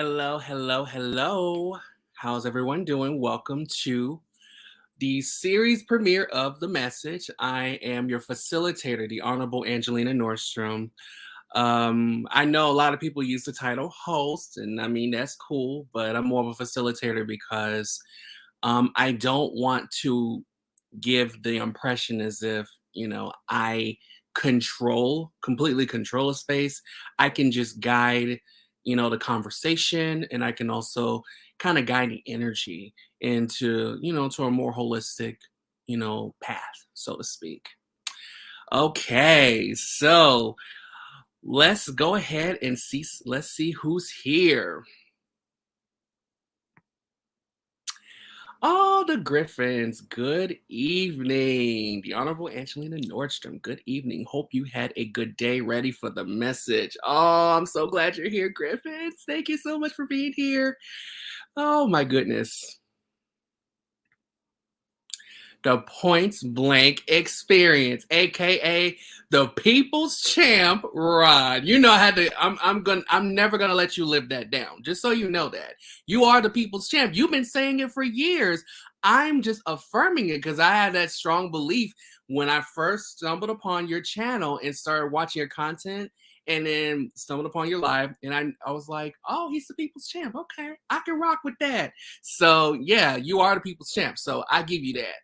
Hello, hello, hello. How's everyone doing? Welcome to the series premiere of The Message. I am your facilitator, the Honorable Angelina Nordstrom. I know a lot of people use the title host, and I mean, that's cool, but I'm more of a facilitator because I don't want to give the impression as if, I completely control a space. I can just guide, the conversation, and I can also kind of guide the energy into, to a more holistic, path, so to speak. Okay, so let's go ahead and let's see who's here. Oh, the Griffins, good evening. The Honorable Angelina Nordstrom, good evening. Hope you had a good day ready for the message. Oh, I'm so glad you're here, Griffins. Thank you so much for being here. Oh, my goodness. The Points Blank Experience, aka the People's Champ, Rod. You know how to. I'm never gonna let you live that down. Just so you know that you are the People's Champ. You've been saying it for years. I'm just affirming it because I had that strong belief when I first stumbled upon your channel and started watching your content, and then stumbled upon your live, and I was like, oh, he's the People's Champ. Okay, I can rock with that. So yeah, you are the People's Champ. So I give you that.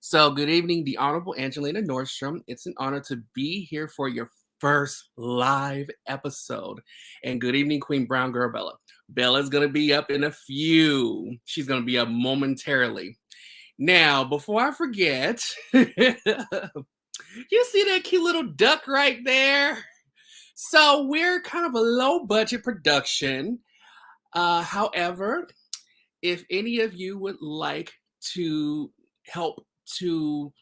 So, good evening, the Honorable Angelina Nordstrom. It's an honor to be here for your first live episode. And good evening, Queen Brown Girl Bella. Bella's going to be up in a few. She's going to be up momentarily. Now, before I forget, you see that cute little duck right there? So, we're kind of a low budget production. However, if any of you would like to help to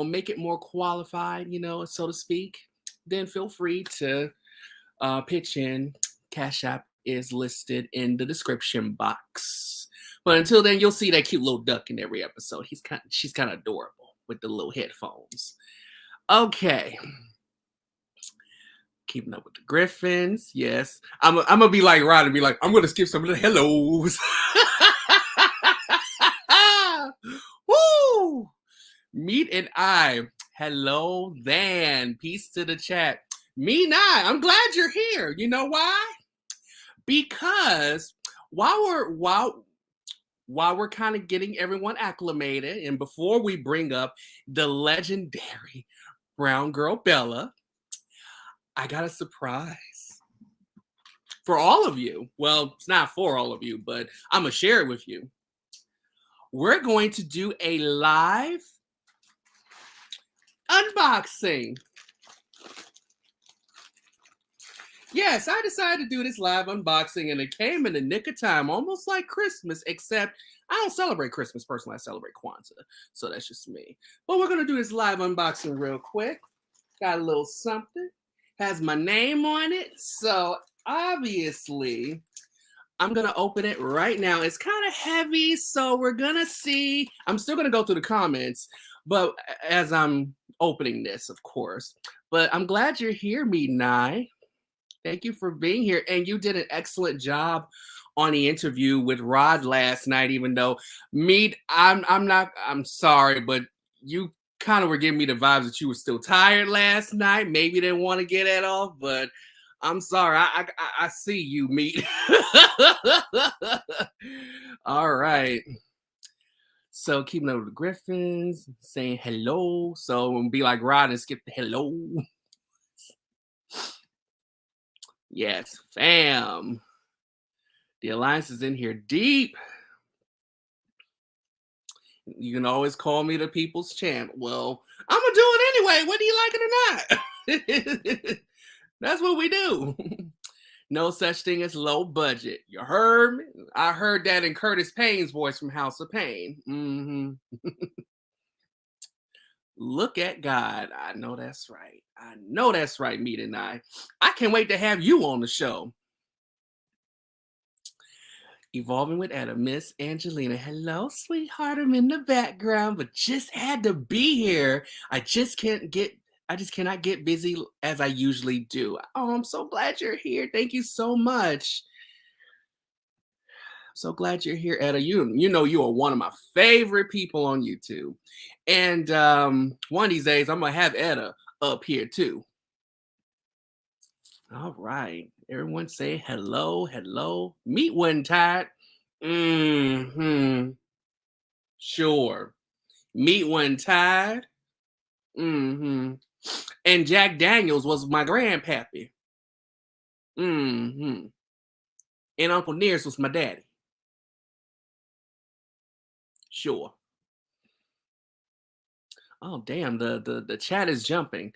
make it more qualified, so to speak, then feel free to pitch in. Cash App is listed in the description box. But until then, you'll see that cute little duck in every episode. She's kind of adorable with the little headphones. Okay. Keeping up with the Griffins. Yes. I'm gonna be like Rod and be like, I'm gonna skip some of the hellos. Woo! Meet and I. Hello, then. Peace to the chat. Me and I'm glad you're here. You know why? Because while we're kind of getting everyone acclimated, and before we bring up the legendary Brown Girl Bella, I got a surprise for all of you. Well, it's not for all of you, but I'm gonna share it with you. We're going to do a live unboxing. Yes, I decided to do this live unboxing, and it came in the nick of time, almost like Christmas, except I don't celebrate Christmas personally. I celebrate Kwanzaa, so that's just me. But we're going to do this live unboxing real quick. Got a little something. Has my name on it, so obviously I'm going to open it right now. It's kind of heavy, so we're going to see. I'm still going to go through the comments, but as I'm opening this, of course. But I'm glad you're here, Meet Nye. Thank you for being here. And you did an excellent job on the interview with Rod last night, even though I'm sorry, but you kind of were giving me the vibes that you were still tired last night. Maybe didn't want to get that off, but I'm sorry. I see you, Meet. All right. So keeping up with the Griffins, saying hello. So we'll be like Rod and skip the hello. Yes, fam. The alliance is in here deep. You can always call me the People's Champ. Well, I'm gonna do it anyway, whether you like it or not. That's what we do. No such thing as low budget. You heard me? I heard that in Curtis Payne's voice from House of Pain. Mm-hmm. Look at God. I know that's right. I know that's right, Meet and I can't wait to have you on the show. Evolving with Adam, Miss Angelina. Hello, sweetheart. I'm in the background, but just had to be here. I just cannot get busy as I usually do. Oh, I'm so glad you're here. Thank you so much. So glad you're here, Etta. You know you are one of my favorite people on YouTube. And one of these days I'm gonna have Etta up here too. All right. Everyone say hello, hello. Meat wasn't tied. Mm-hmm. Sure. Meat wasn't tied. Mm-hmm. And Jack Daniels was my grandpappy. Mm-hmm. And Uncle Nearest was my daddy. Sure. Oh damn, the chat is jumping.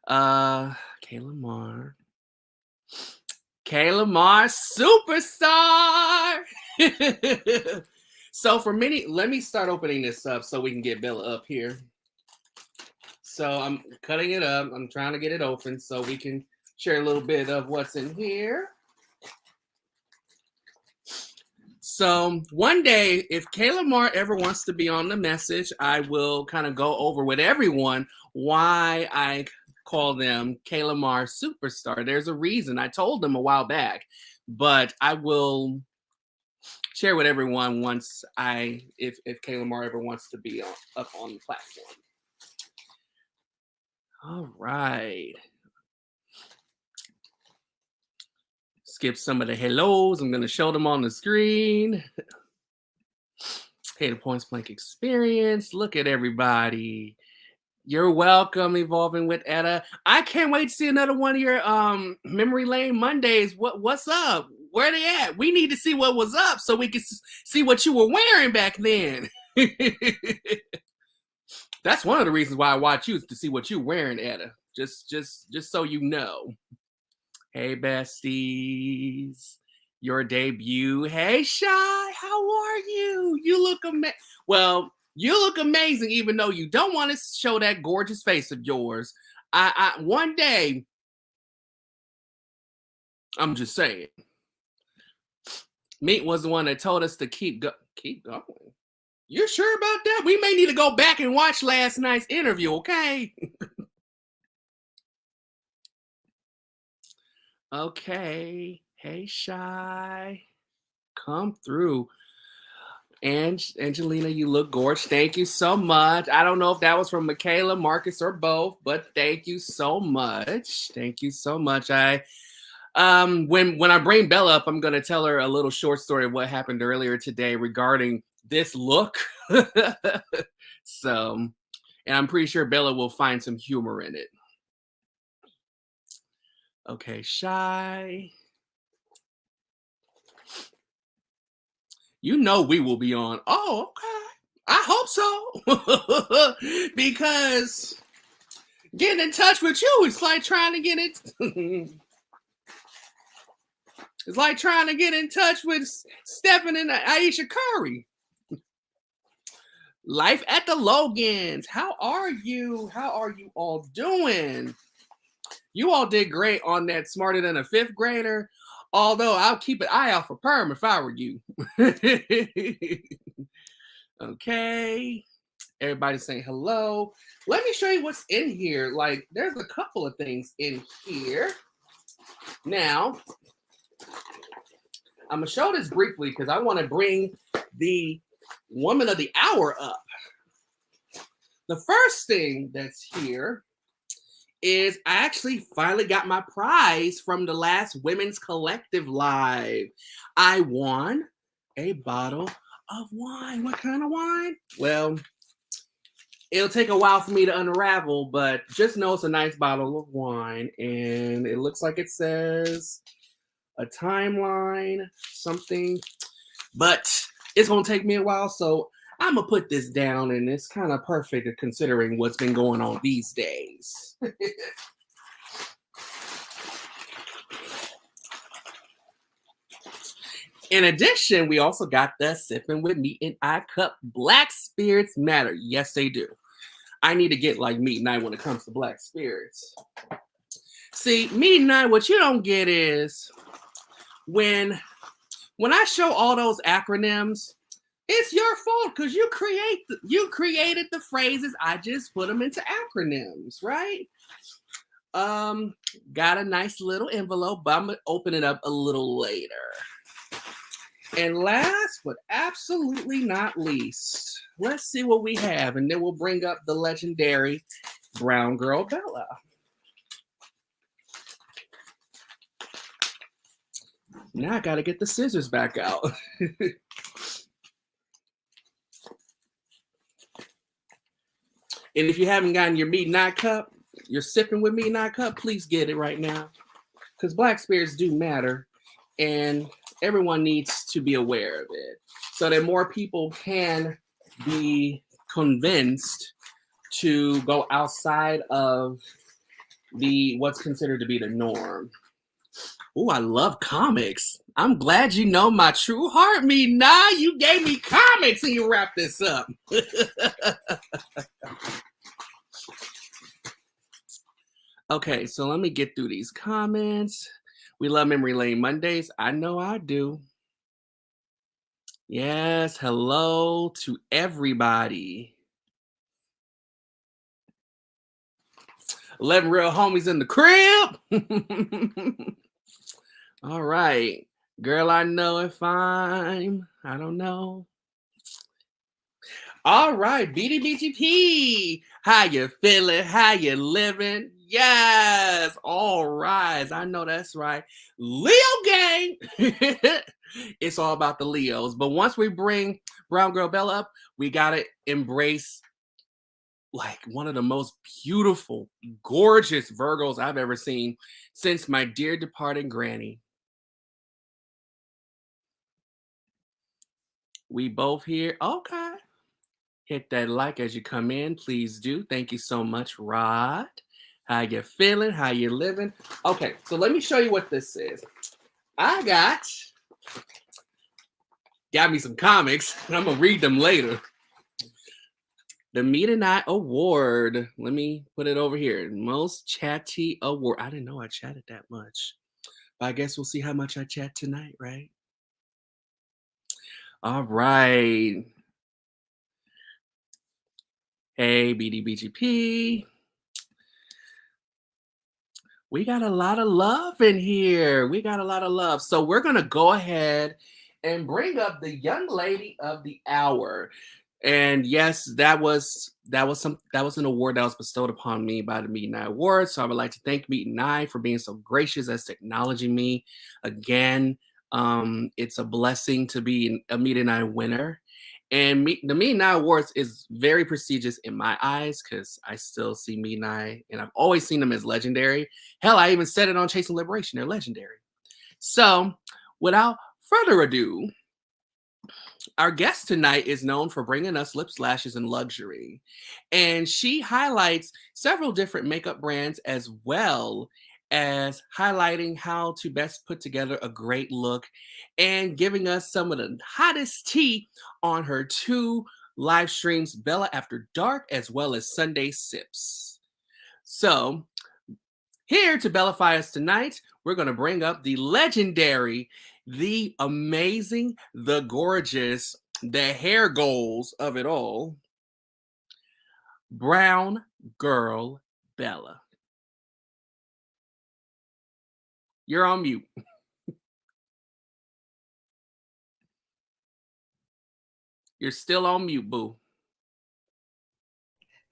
Kayla Marr. Kayla Marr superstar. So for many, let me start opening this up so we can get Bella up here. So I'm cutting it up. I'm trying to get it open so we can share a little bit of what's in here. So one day, if Kayla Marr ever wants to be on the message, I will kind of go over with everyone why I call them Kayla Marr superstar. There's a reason. I told them a while back, but I will share with everyone once if Kayla Marr ever wants to be up on the platform. All right. Skip some of the hellos. I'm going to show them on the screen. Okay, the Points Blank experience. Look at everybody. You're welcome, Evolving with Etta. I can't wait to see another one of your Memory Lane Mondays. What's up? Where they at? We need to see what was up so we can see what you were wearing back then. That's one of the reasons why I watch you, is to see what you're wearing, Etta. Just so you know. Hey, besties. Your debut. Hey, Shy. How are you? You look amazing. Well, you look amazing, even though you don't want to show that gorgeous face of yours. One day, I'm just saying. Meat was the one that told us to keep going. You sure about that? We may need to go back and watch last night's interview, okay? Okay. Hey, Shy. Come through. And Angelina, you look gorgeous. Thank you so much. I don't know if that was from Michaela, Marcus, or both, but thank you so much. Thank you so much. When I bring Bella up, I'm gonna tell her a little short story of what happened earlier today regarding this look. So, and I'm pretty sure Bella will find some humor in it. Okay, Shy. You know we will be on. Oh, okay. I hope so. Because getting in touch with you is like trying to get it. It's like trying to get in touch with Stephen and Aisha Curry. Life at the Logans. How are you? How are you all doing? You all did great on that Smarter Than a Fifth Grader. Although I'll keep an eye out for Perm if I were you. Okay. Everybody's saying hello. Let me show you what's in here. Like, there's a couple of things in here. Now, I'm going to show this briefly because I want to bring the Woman of the Hour up. The first thing that's here is I actually finally got my prize from the last Women's Collective Live. I won a bottle of wine. What kind of wine? Well, it'll take a while for me to unravel, but just know it's a nice bottle of wine. And it looks like it says a timeline, something. But it's going to take me a while, so I'm going to put this down, and it's kind of perfect considering what's been going on these days. In addition, we also got the Sipping with Meat and I Cup Black Spirits Matter. Yes, they do. I need to get like Meat and I when it comes to black spirits. See, Meat and I, what you don't get is when I show all those acronyms, it's your fault because you created the phrases. I just put them into acronyms, right? Got a nice little envelope, but I'm gonna open it up a little later. And last but absolutely not least, let's see what we have, and then we'll bring up the legendary Brown Girl Bella. Now I gotta get the scissors back out. And if you haven't gotten your meat knot cup, you're sipping with meat knot cup, please get it right now. Because black spirits do matter, and everyone needs to be aware of it so that more people can be convinced to go outside of the what's considered to be the norm. Oh, I love comics. I'm glad you know my true heart, me. Nah, you gave me comics and you wrapped this up. Okay, so let me get through these comments. We love Memory Lane Mondays. I know I do. Yes, hello to everybody. 11 real homies in the crib. All right. Girl, I know if I don't know. All right, BDBGP. How you feeling? How you living? Yes. All right. I know that's right. Leo gang. It's all about the Leos. But once we bring Brown Girl Bella up, we got to embrace like one of the most beautiful, gorgeous Virgos I've ever seen since my dear departed granny. We both here. Okay. Hit that like as you come in. Please do. Thank you so much, Rod. How you feeling? How you living? Okay, so let me show you what this is. I got me some comics. I'm going to read them later. The Meet and I Award. Let me put it over here. Most Chatty Award. I didn't know I chatted that much. But I guess we'll see how much I chat tonight, right? All right. Hey, BDBGP. We got a lot of love in here. We got a lot of love. So we're going to go ahead and bring up the young lady of the hour. And yes, that was an award that was bestowed upon me by the Meet and I Award. So I would like to thank Meet and I for being so gracious as to acknowledging me again. It's a blessing to be a Meet and I winner. And the Meet and I Awards is very prestigious in my eyes because I still see Meet and I, and I've always seen them as legendary. Hell, I even said it on Chasing Liberation. They're legendary. So without further ado, our guest tonight is known for bringing us lip lashes and luxury. And she highlights several different makeup brands as well as highlighting how to best put together a great look and giving us some of the hottest tea on her two live streams, Bella After Dark as well as Sunday Sips. So here to bellify us tonight, we're going to bring up the legendary, the amazing, the gorgeous, the hair goals of it all, Brown Girl Bella. You're on mute. You're still on mute, boo.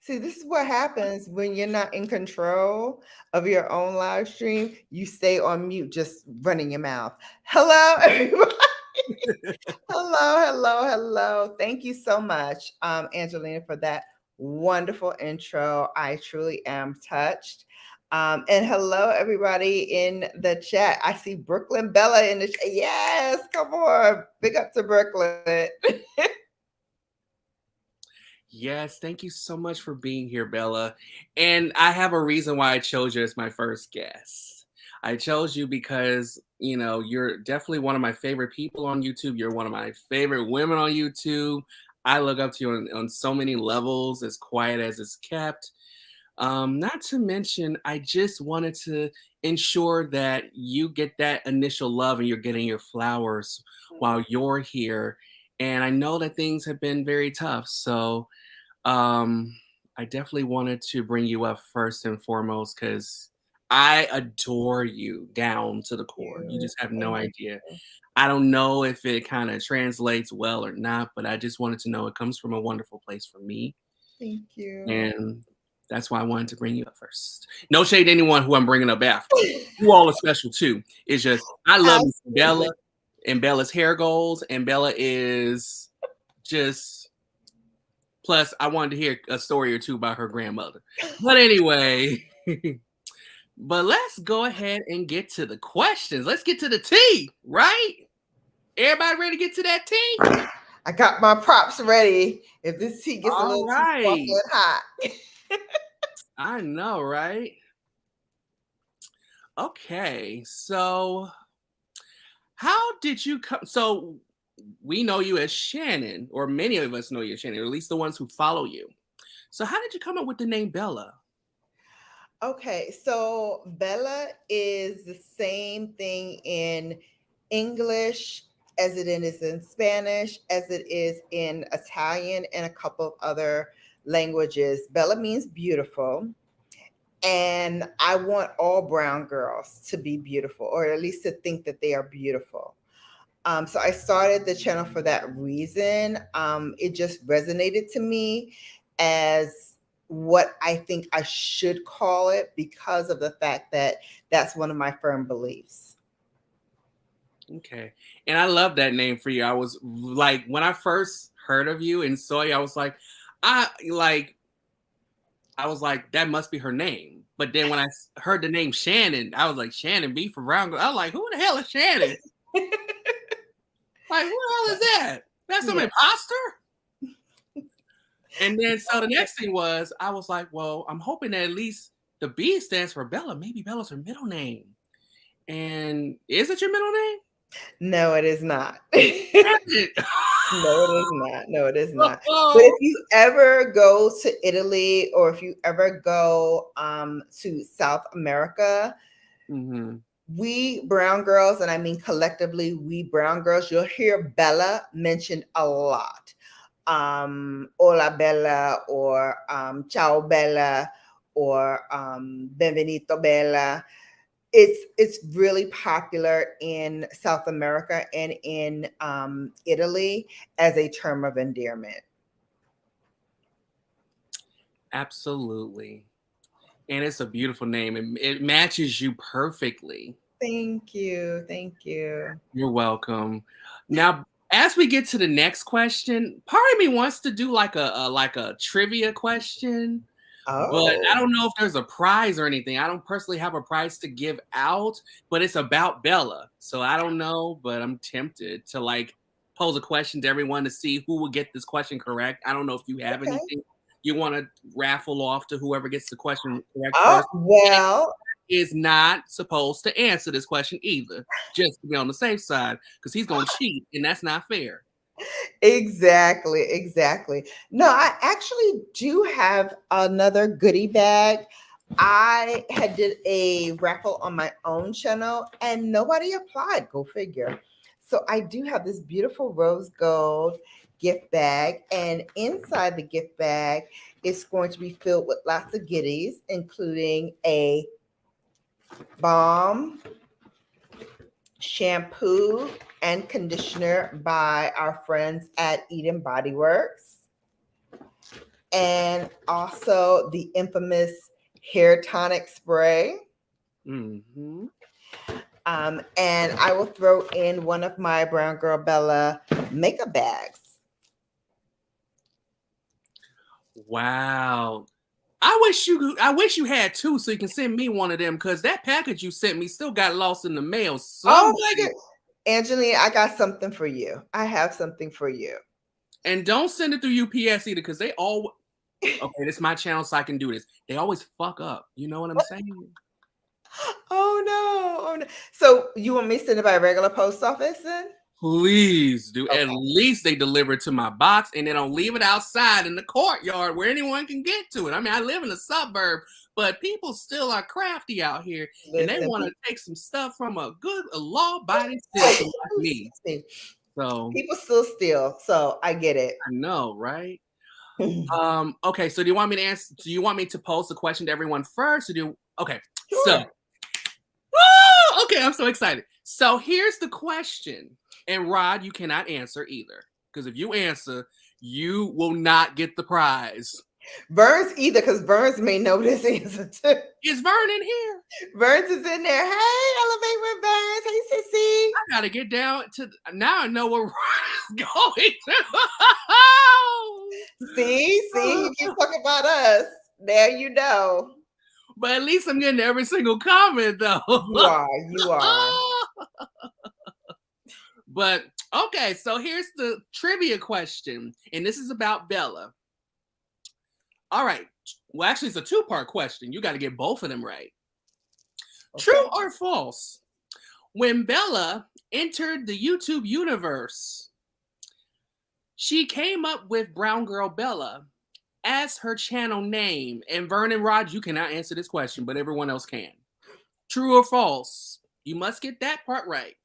See, this is what happens when you're not in control of your own live stream. You stay on mute, just running your mouth. Hello, everybody. Hello. Thank you so much, Angelina, for that wonderful intro. I truly am touched. And hello, everybody in the chat. I see Brooklyn Bella in the chat. Yes, come on. Big up to Brooklyn. Yes, thank you so much for being here, Bella. And I have a reason why I chose you as my first guest. I chose you because, you know, you're definitely one of my favorite people on YouTube. You're one of my favorite women on YouTube. I look up to you on so many levels, as quiet as it's kept. Not to mention, I just wanted to ensure that you get that initial love and you're getting your flowers while you're here. And I know that things have been very tough. So I definitely wanted to bring you up first and foremost because I adore you down to the core. You just have no idea. I don't know if it kind of translates well or not, but I just wanted to know it comes from a wonderful place for me. Thank you. And that's why I wanted to bring you up first. No shade to anyone who I'm bringing up after. You all are special too. It's just, I love me some Bella Absolutely. and Bella's hair goals, and Bella is just, plus I wanted to hear a story or two about her grandmother. But anyway, but let's go ahead and get to the questions. Let's get to the tea, right? Everybody ready to get to that tea? I got my props ready. If this tea gets a All little too sparkly right. and hot. I know, right? Okay, so how did you come? So we know you as Shannon, or many of us know you as Shannon, or at least the ones who follow you. So how did you come up with the name Bella? Okay, so Bella is the same thing in English as it is in Spanish, as it is in Italian and a couple of other languages. Bella means beautiful. And I want all brown girls to be beautiful, or at least to think that they are beautiful. So I started the channel for that reason. It just resonated to me as what I think I should call it because of the fact that that's one of my firm beliefs. Okay. And I love that name for you. I was like, when I first heard of you and saw you, I was like, that must be her name. But then when I heard the name Shannon, I was like, Shannon B from Brown Girl. I was like, who the hell is Shannon? Like, who the hell is that? That's some imposter? And then so the next thing was, I was like, well, I'm hoping that at least the B stands for Bella. Maybe Bella's her middle name. And is it your middle name? No, it is not. It? No, it is not. No, it is not. But if you ever go to Italy, or if you ever go to South America, Mm-hmm. we brown girls, and I mean collectively, we brown girls, you'll hear Bella mentioned a lot. Hola Bella, or Ciao Bella, or Benvenuto Bella. It's really popular in South America and in Italy as a term of endearment. Absolutely. And it's a beautiful name. It matches you perfectly. Thank you. Thank you. You're welcome. Now, as we get to the next question, part of me wants to do like a trivia question. But I Oh, don't know if there's a prize or anything. I don't personally have a prize to give out, but it's about Bella. So I don't know, but I'm tempted to like pose a question to everyone to see who will get this question correct. I don't know if you have okay. anything you want to raffle off to whoever gets the question correct Oh, first. well, Is not supposed to answer this question either, just to be on the safe side, because he's gonna cheat, and that's not fair. exactly, exactly. No, I actually do have another goodie bag. I had did a raffle on my own channel and nobody applied. Go figure. So I do have this beautiful rose gold gift bag, and inside the gift bag is going to be filled with lots of goodies, including a balm, shampoo, and conditioner by our friends at Eden Body Works, and also the infamous hair tonic spray. Mm-hmm. And I will throw in one of my Brown Girl Bella makeup bags. Wow. I wish you had two so you can send me one of them, because that package you sent me still got lost in the mail Oh somewhere. my God. Angelina, I got something for you. I have something for you. And don't send it through UPS either, because they all okay, this is my channel, so I can do this. They always fuck up. You know what I'm saying? Oh no. Oh no. So you want me to send it by regular post office then? Please do. Okay. At least they deliver it to my box and they don't leave it outside in the courtyard where anyone can get to it. I mean, I live in a suburb, but people still are crafty out here, and they Listen, want to take some stuff from a law-abiding citizen like me. So people still steal, so I get it. I know, right? Okay, so do you want me to answer? Do you want me to pose the question to everyone first? Okay, Sure. so woo! Okay, I'm so excited. So here's the question. And Rod, you cannot answer either. Because if you answer, you will not get the prize. Burns either, because Burns may know this answer too. Is Vern in here? Burns is in there. Hey, Elevate with Burns. Hey, Sissy. I gotta get down to now. I know where Rod is going to. See, you keep talking about us. There you know. But at least I'm getting every single comment though. You are. But okay, so here's the trivia question, and this is about Bella. All right. Well, actually, it's a two-part question. You got to get both of them right. Okay. True or false? When Bella entered the YouTube universe, she came up with Brown Girl Bella as her channel name. And Vernon Rod, you cannot answer this question, but everyone else can. True or false? You must get that part right.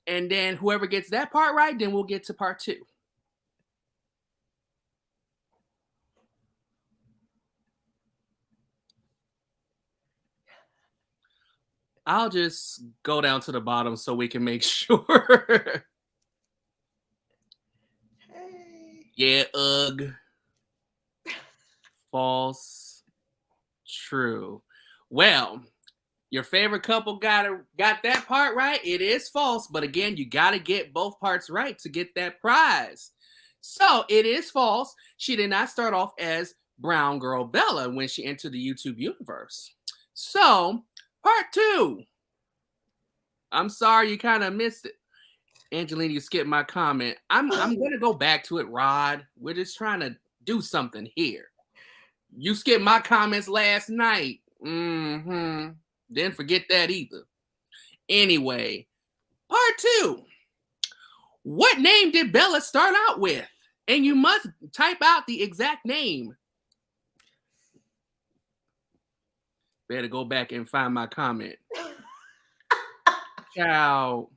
And then whoever gets that part right, then we'll get to part 2. I'll just go down to the bottom so we can make sure. Hey. Yeah, ugh. False. True. Well, your favorite couple got that part right. It is false, but again, you got to get both parts right to get that prize. So it is false. She did not start off as Brown Girl Bella when she entered the YouTube universe. So part 2. I'm sorry you kind of missed it. Angelina, you skipped my comment. I'm going to go back to it, Rod. We're just trying to do something here. You skipped my comments last night. Didn't forget that either. Anyway, part 2. What name did Bella start out with? And you must type out the exact name. Better go back and find my comment. Ciao.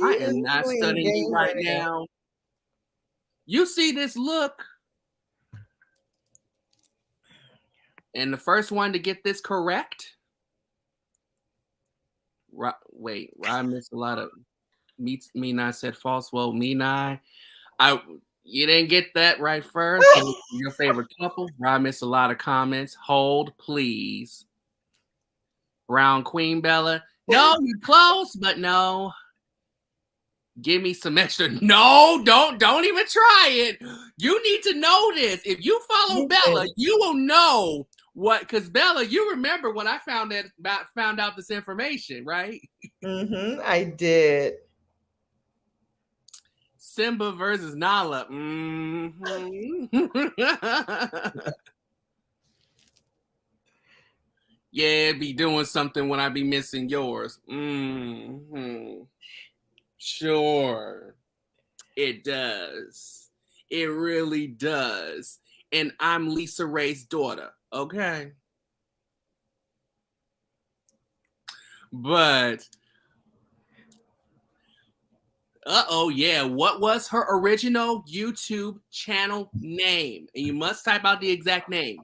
I am not studying you right now. You see this look? And the first one to get this correct. Wait, I missed a lot of. Mina said false. Well, Mina, you didn't get that right first. So your favorite couple. I missed a lot of comments. Hold, please. Brown Queen Bella. No, you're close, but no. Give me some extra. No, don't even try it. You need to know this. If you follow Bella, you will know what. Because Bella, you remember when I found out this information, right? I did. Simba versus Nala. Yeah, be doing something when I be missing yours. Sure. It does. It really does. And I'm Lisa Ray's daughter, okay? But, yeah. What was her original YouTube channel name? And you must type out the exact name.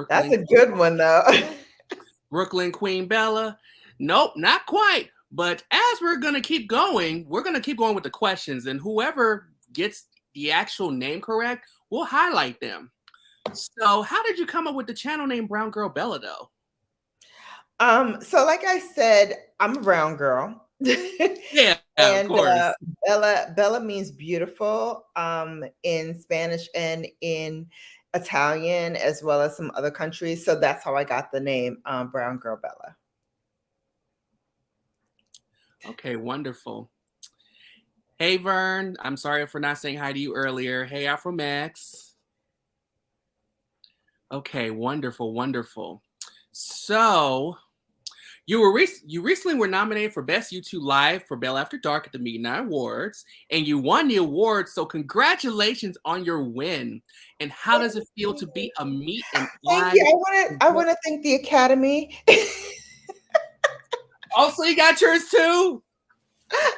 That's a good one, though. Brooklyn Queen Bella. Nope, not quite. But as we're going to keep going with the questions. And whoever gets the actual name correct, we'll highlight them. So how did you come up with the channel name Brown Girl Bella, though? So like I said, I'm a brown girl. Yeah, and of course. Bella means beautiful in Spanish and in Italian, as well as some other countries. So that's how I got the name Brown Girl Bella. Okay, wonderful. Hey, Vern. I'm sorry for not saying hi to you earlier. Hey, Afro Max. Okay, wonderful, wonderful. So you recently were nominated for Best YouTube Live for Bella After Dark at the Midnight Awards, and you won the award. So congratulations on your win. And how does it feel to be a meet and Thank you. I want to thank the Academy. Also, you got yours too?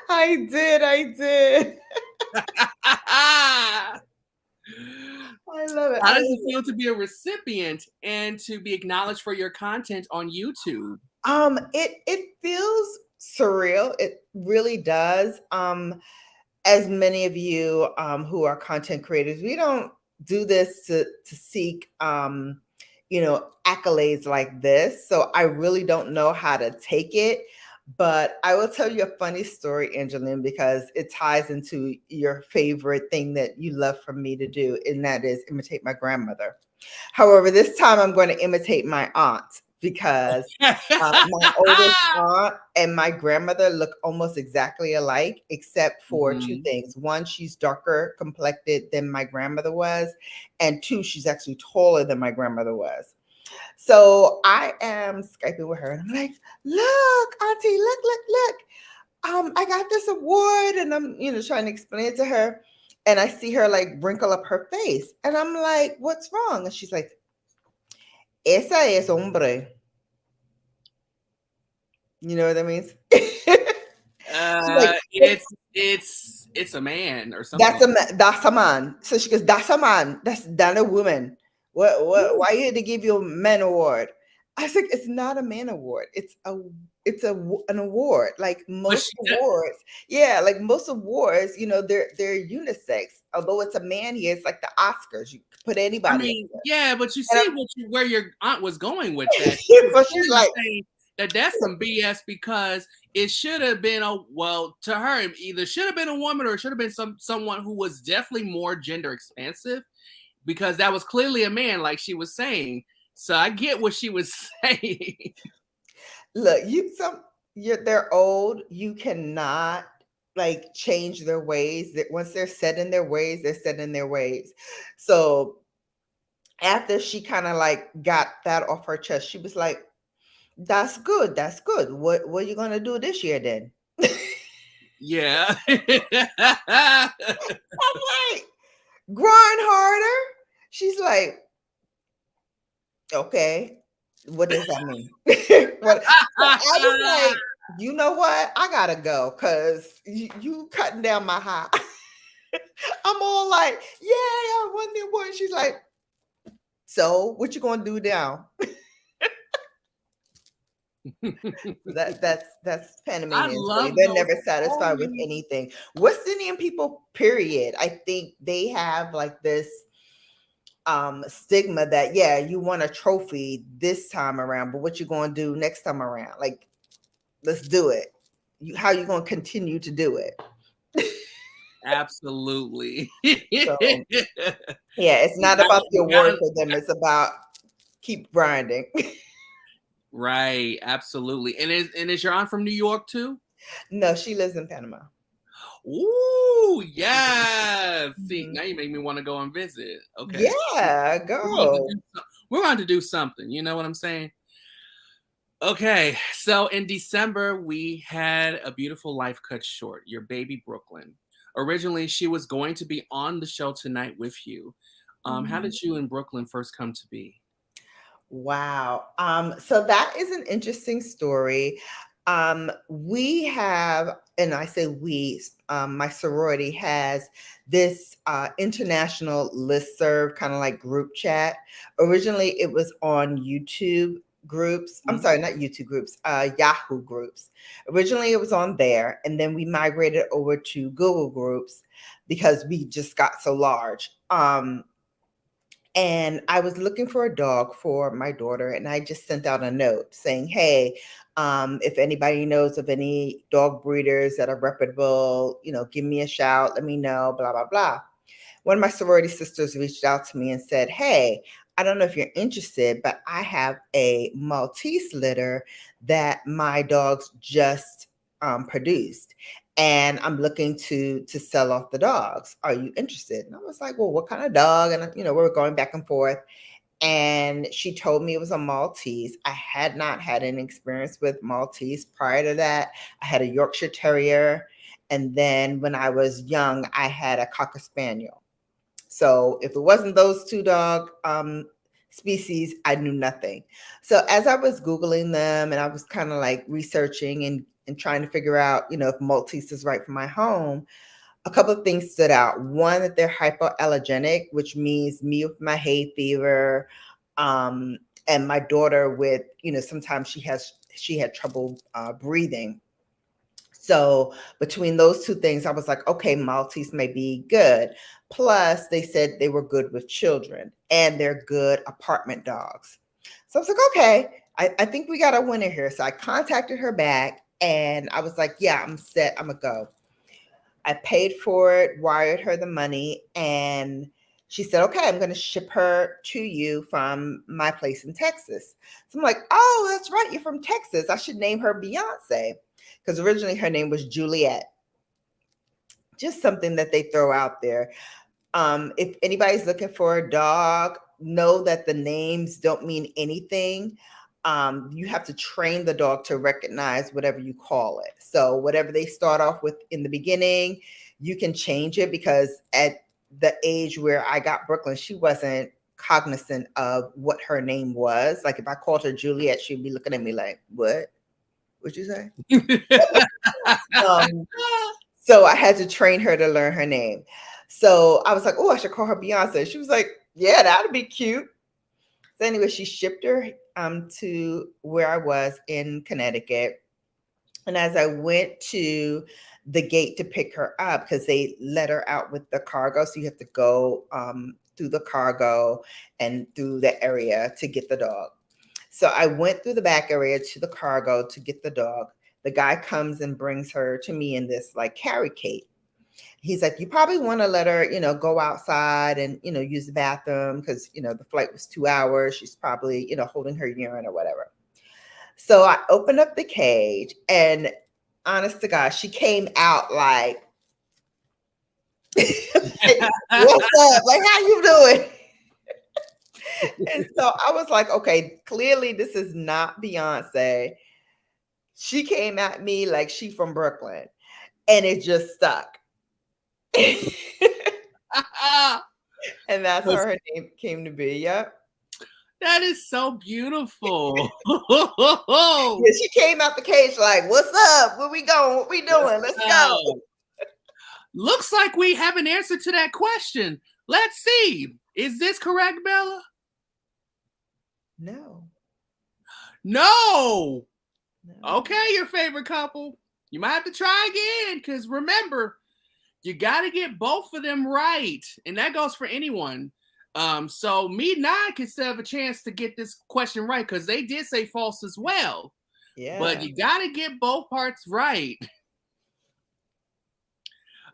I did. I love it. How does it feel to be a recipient and to be acknowledged for your content on YouTube? It feels surreal. It really does. As many of you who are content creators, we don't do this to seek accolades like this. So I really don't know how to take it. But I will tell you a funny story, Angeline, because it ties into your favorite thing that you love for me to do, and that is imitate my grandmother. However, this time I'm going to imitate my aunt because my oldest aunt and my grandmother look almost exactly alike, except for two Mhm. things. One, she's darker complected than my grandmother was, and two, she's actually taller than my grandmother was. So I am Skyping with her, and I'm like, "Look, Auntie, look. I got this award," and I'm, trying to explain it to her, and I see her like wrinkle up her face, and I'm like, "What's wrong?" And she's like, "Esa es hombre." You know what that means? She's like, It's a man or something That's like a that's a man. So she goes, "That's a man. That's not a woman. What? that. Why you had to give you a man award?" I was like, "It's not a man award. An award. Like But most she, awards, yeah, like most awards. They're unisex. Although it's a man here, it's like the Oscars. You could put I anybody up mean, there." yeah, but you And see where your aunt was going with that. She was so she's clearly like, saying that that's some BS because it should have been to her it either should have been a woman or it should have been someone who was definitely more gender expansive because that was clearly a man, like she was saying. So I get what she was saying. "Look, they're old. You cannot like change their ways. That once they're set in their ways, they're set in their ways." So after she kind of like got that off her chest, she was like, "That's good. That's good. What are you gonna do this year then?" Yeah. I'm like, "Grind harder." She's like, "Okay, what does that mean?" What? So I was like, "You know what? I gotta go because you cutting down my high." I'm all like, "Yeah, I won the award." She's like, "So what you gonna do now?" That's I Panamanians for you. love They're those never satisfied with stories. anything. West Indian people, period. I think they have like this stigma that, yeah, you won a trophy this time around, but what you gonna do next time around? Like, let's do it. How you gonna continue to do it? Absolutely. So yeah, it's not about the You award gotta, for them. It's about keep grinding. right, absolutely. And is your aunt from New York too? No, she lives in Panama. Ooh, yeah. See, Mhm. now you make me want to go and visit. Okay. Yeah, We're going to go. do we're going to do something. You know what I'm saying? Okay. So in December, we had a beautiful life cut short, your baby Brooklyn. Originally, she was going to be on the show tonight with you. How Mhm. did you and Brooklyn first come to be? Wow. So that is an interesting story. We have, and I say we, my sorority has this international listserv, kind of like group chat. Originally, it was on YouTube groups. I'm Mhm. sorry, not YouTube groups, Yahoo groups. Originally, it was on there, and then we migrated over to Google groups because we just got so large. And I was looking for a dog for my daughter, and I just sent out a note saying, "Hey, if anybody knows of any dog breeders that are reputable, give me a shout, let me know, blah, blah, blah." One of my sorority sisters reached out to me and said, "Hey, I don't know if you're interested, but I have a Maltese litter that my dogs just produced, and I'm looking to sell off the dogs. Are you interested?" And I was like, "Well, what kind of dog?" And we were going back and forth. And she told me it was a Maltese. I had not had any experience with Maltese prior to that. I had a Yorkshire Terrier. And then when I was young, I had a Cocker Spaniel. So if it wasn't those two dog species, I knew nothing. So as I was Googling them and I was kind of like researching and trying to figure out, if Maltese is right for my home, a couple of things stood out. One, that they're hypoallergenic, which means me with my hay fever, and my daughter with, sometimes she has she had trouble breathing. So between those two things, I was like, okay, Maltese may be good. Plus, they said they were good with children and they're good apartment dogs. So I was like, okay, I think we got a winner here. So I contacted her back and I was like, yeah, I'm set. I'm going to go. I paid for it, wired her the money, and she said, okay, I'm going to ship her to you from my place in Texas. So I'm like, oh, that's right. You're from Texas. I should name her Beyonce, because originally her name was Juliet. Just something that they throw out there. If anybody's looking for a dog, know that the names don't mean anything. You have to train the dog to recognize whatever you call it. So whatever they start off with in the beginning, you can change it, because at the age where I got Brooklyn, she wasn't cognizant of what her name was. Like if I called her Juliet, she'd be looking at me like, what? What'd you say? So I had to train her to learn her name. So I was like, oh, I should call her Beyonce. She was like, yeah, that'd be cute. So anyway, she shipped her to where I was in Connecticut. And as I went to the gate to pick her up, because they let her out with the cargo, so you have to go through the cargo and through the area to get the dog. So I went through the back area to the cargo to get the dog. The guy comes and brings her to me in this like carry case. He's like, you probably want to let her, go outside and, use the bathroom, because, the flight was 2 hours. She's probably, holding her urine or whatever. So I opened up the cage, and honest to God, she came out like, what's up? Like, how you doing? And so I was like, okay, clearly this is not Beyonce. She came at me like she from Brooklyn, and it just stuck. And that's how her name came to be. Yep. That is so beautiful. Yeah, she came out the cage like, what's up? Where we going? What we doing? Let's go. Looks like we have an answer to that question. Let's see. Is this correct, Bella? No. No. Okay, your favorite couple. You might have to try again, because remember, you got to get both of them right. And that goes for anyone. So me and I could still have a chance to get this question right, because they did say false as well. Yeah. But you got to get both parts right.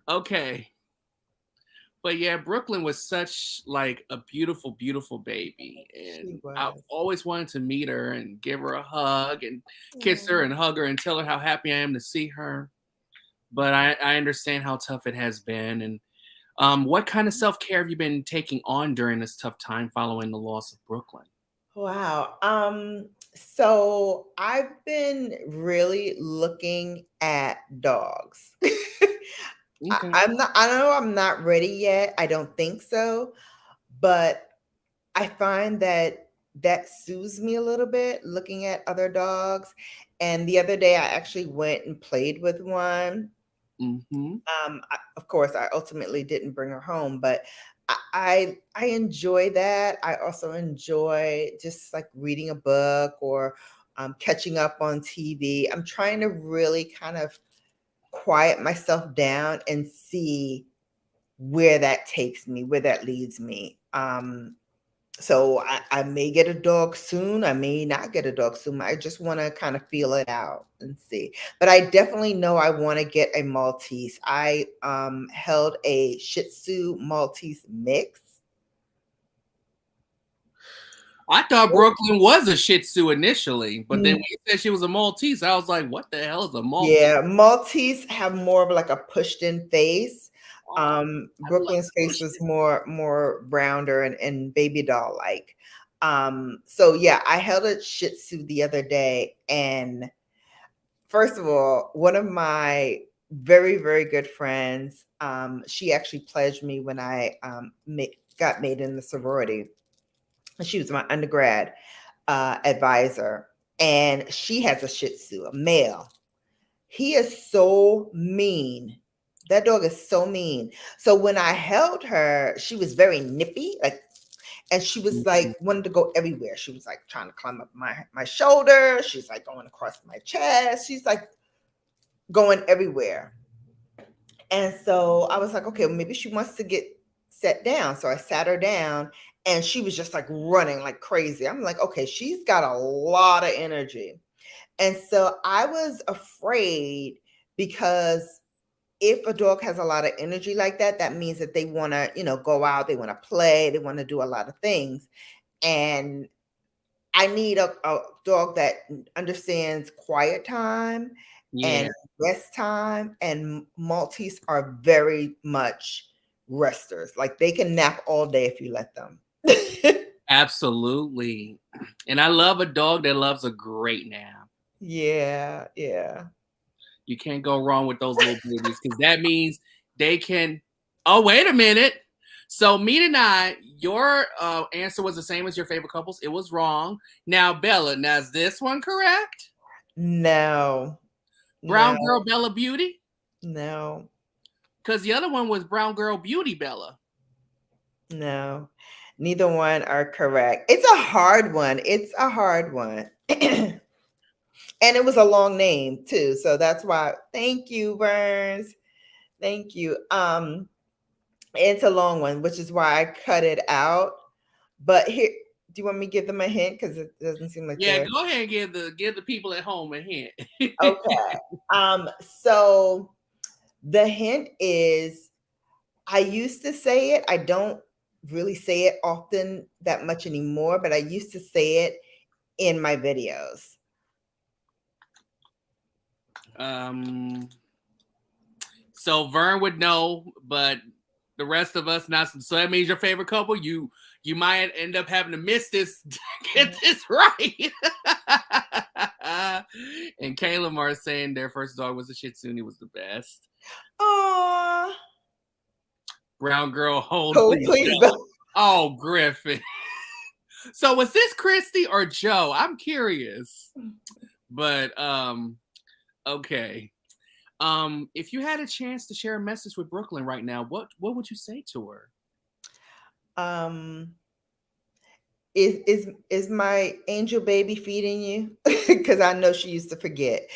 Okay. But yeah, Brooklyn was such like a beautiful, beautiful baby. And I've always wanted to meet her and give her a hug and kiss her and hug her and tell her how happy I am to see her. But I understand how tough it has been. And what kind of self-care have you been taking on during this tough time following the loss of Brooklyn? Wow. So I've been really looking at dogs. Okay. I know I'm not ready yet. I don't think so. But I find that soothes me a little bit, looking at other dogs. And the other day I actually went and played with one. Mm-hmm. Of course, I ultimately didn't bring her home, but I enjoy that. I also enjoy just like reading a book or catching up on TV. I'm trying to really kind of quiet myself down and see where that takes me, where that leads me. So I may get a dog soon. I may not get a dog soon. I just want to kind of feel it out and see. But I definitely know I want to get a Maltese. I held a Shih Tzu Maltese mix. I thought Brooklyn was a Shih Tzu initially, but then when you said she was a Maltese, I was like, what the hell is a Maltese? Yeah, Maltese have more of like a pushed in face. Brooklyn's face was more rounder and baby doll like. So yeah, I held a Shih Tzu the other day, and first of all, one of my very, very good friends, she actually pledged me when I got made in the sorority. She was my undergrad advisor, and she has a Shih Tzu, a male. He is so mean. That dog is so mean. So when I held her, she was very nippy, like, And she was like, wanted to go everywhere. She was like trying to climb up my shoulder. She's like going across my chest. She's like going everywhere. And so I was like, okay, well, maybe she wants to get set down. So I sat her down and she was just like running like crazy. I'm like, okay, she's got a lot of energy. And so I was afraid because if a dog has a lot of energy like that, that means that they want to, go out, they want to play, they want to do a lot of things. And I need a dog that understands quiet time Yeah, and rest time. And Maltese are very much resters. Like they can nap all day if you let them. absolutely. And I love a dog that loves a great nap. Yeah, yeah. You can't go wrong with those little babies because that means they can. Oh, wait a minute. So, Meet and I, your answer was the same as your favorite couples. It was wrong. Now, Bella, now is this one correct? No, Brown no, Girl Bella Beauty? no, Because the other one was Brown Girl Beauty Bella. no. Neither one are correct. It's a hard one. It's a hard one. And it was a long name too. So that's why. Thank you, Burns. Thank you. It's a long one, which is why I cut it out. But here, do you want me to give them a hint? Because it doesn't seem like Yeah, they're go ahead and give the people at home a hint. okay. So the hint is I used to say it. I don't really say it often that much anymore, but I used to say it in my videos. So Vern would know, but the rest of us not. So that means your favorite couple. You might end up having to miss this, get this right. And Caleb are saying their first dog was a Shih Tzu. And he was the best. Aww. Brown girl, hold Oh, please. Oh, Griffin. So was this Christy or Joe? I'm curious. But okay. If you had a chance to share a message with Brooklyn right now, what would you say to her? Is my angel baby feeding you? Because I know she used to forget.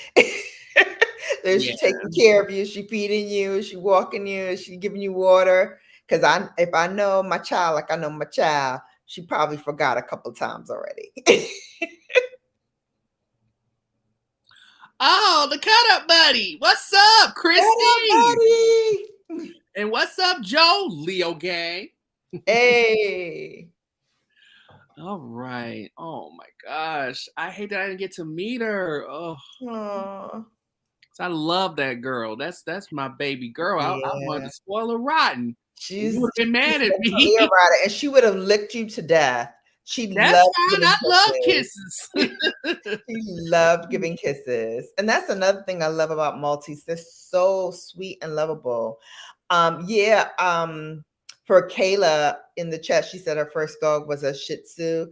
Is she taking care of you? Is she feeding you? Is she walking you? Is she giving you water? Because if I know my child like I know my child, she probably forgot a couple times already. Oh, the cut up buddy. What's up, Christy? Buddy. And what's up, Joe? Leo gang. Hey. All right. Oh my gosh. I hate that I didn't get to meet her. Oh. Aww. I love that girl. That's my baby girl. I wanted to Yeah. spoil her rotten. She's You would have been mad at me. ear rider, and she would have licked you to death. She That's loved fine. giving I love kisses. kisses. She loved giving kisses. And that's another thing I love about Maltese. They're so sweet and lovable. Yeah, for Kayla in the chat, she said her first dog was a Shih Tzu.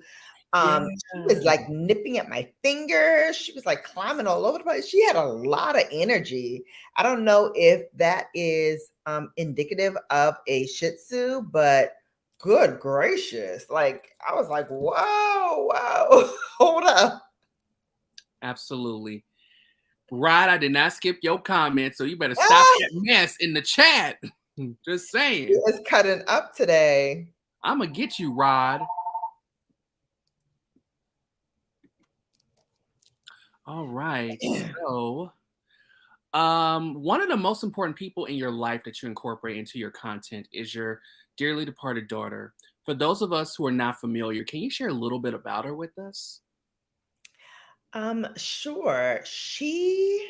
Yeah. She was like nipping at my fingers. She was like climbing all over the place. She had a lot of energy. I don't know if that is indicative of a Shih Tzu, but good gracious. Like I was like, whoa, hold up. Absolutely. Rod, I did not skip your comment, so you better stop that mess in the chat. Just saying. It's cutting up today. I'm going to get you, Rod. All right. So, one of the most important people in your life that you incorporate into your content is your dearly departed daughter. For those of us who are not familiar, can you share a little bit about her with us? Sure. She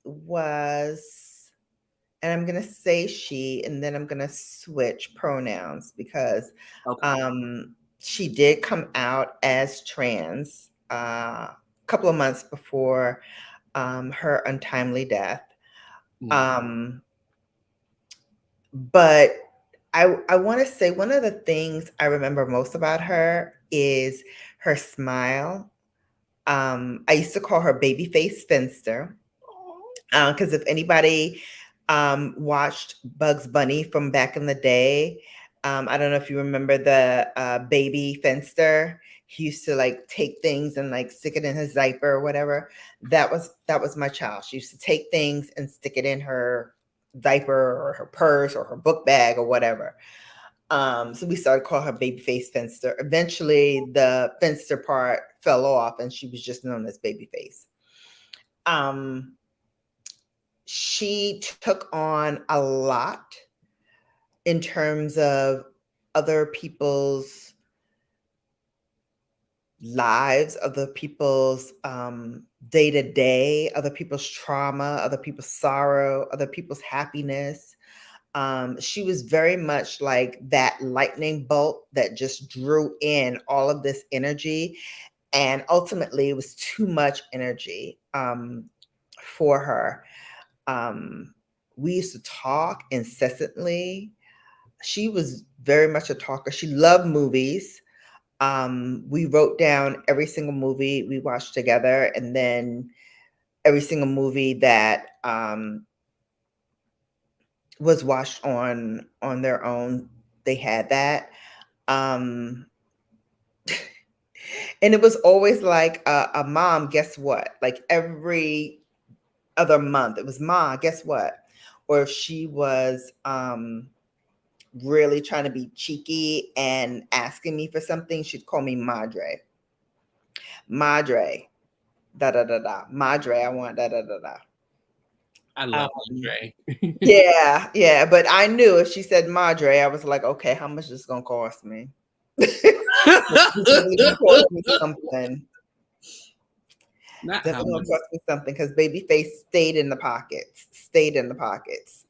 was, and I'm gonna say she, and then I'm gonna switch pronouns because she did come out as trans a couple of months before her untimely death. But I want to say one of the things I remember most about her is her smile. I used to call her Babyface Spinster because if anybody watched Bugs Bunny from back in the day, I don't know if you remember the baby Finster. He used to like take things and like stick it in his diaper or whatever. That was my child. She used to take things and stick it in her diaper or her purse or her book bag or whatever. So we started calling her Babyface Finster. Eventually, the Finster part fell off, and she was just known as Babyface. She took on a lot in terms of other people's lives, other people's day to day, other people's trauma, other people's sorrow, other people's happiness. She was very much like that lightning bolt that just drew in all of this energy. And ultimately, it was too much energy for her. We used to talk incessantly. She was very much a talker. She loved movies. We wrote down every single movie we watched together, and then every single movie that was watched on their own. They had that. And it was always like a mom, guess what? Like every other month, it was mom, guess what? Or if she was really trying to be cheeky and asking me for something, she'd call me Madre. Madre, da da da da. Madre, I want da da da da. I love Andre. Yeah. But I knew if she said Madre, I was like, okay, how much is this gonna cost me? It's definitely gonna cost me something. Not how Definitely gonna much. cost me something because Babyface stayed in the pockets. Stayed in the pockets.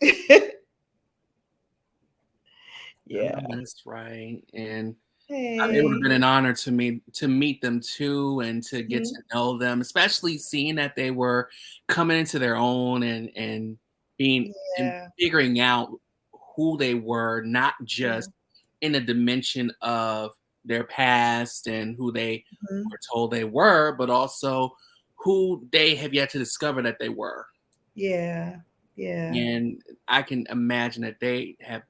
Yeah. That's right. And it would have Hey. been an honor to me to meet them too and to get Mhm. to know them, especially seeing that they were coming into their own and being and Yeah. figuring out who they were, not Yeah. just in the dimension of their past and who they Mhm. were told they were, but also who they have yet to discover that they were. Yeah. Yeah. And I can imagine that they have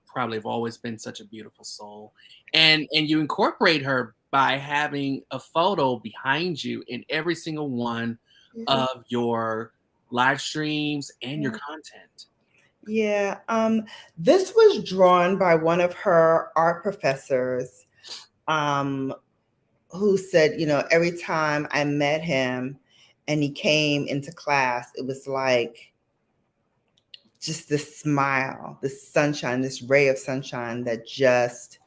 probably have always been such a beautiful soul. And you incorporate her by having a photo behind you in every single one Yeah. of your live streams and your Yeah. content. Yeah. This was drawn by one of her art professors, um, who said, every time I met him and he came into class, it was like just this smile, this sunshine, this ray of sunshine that just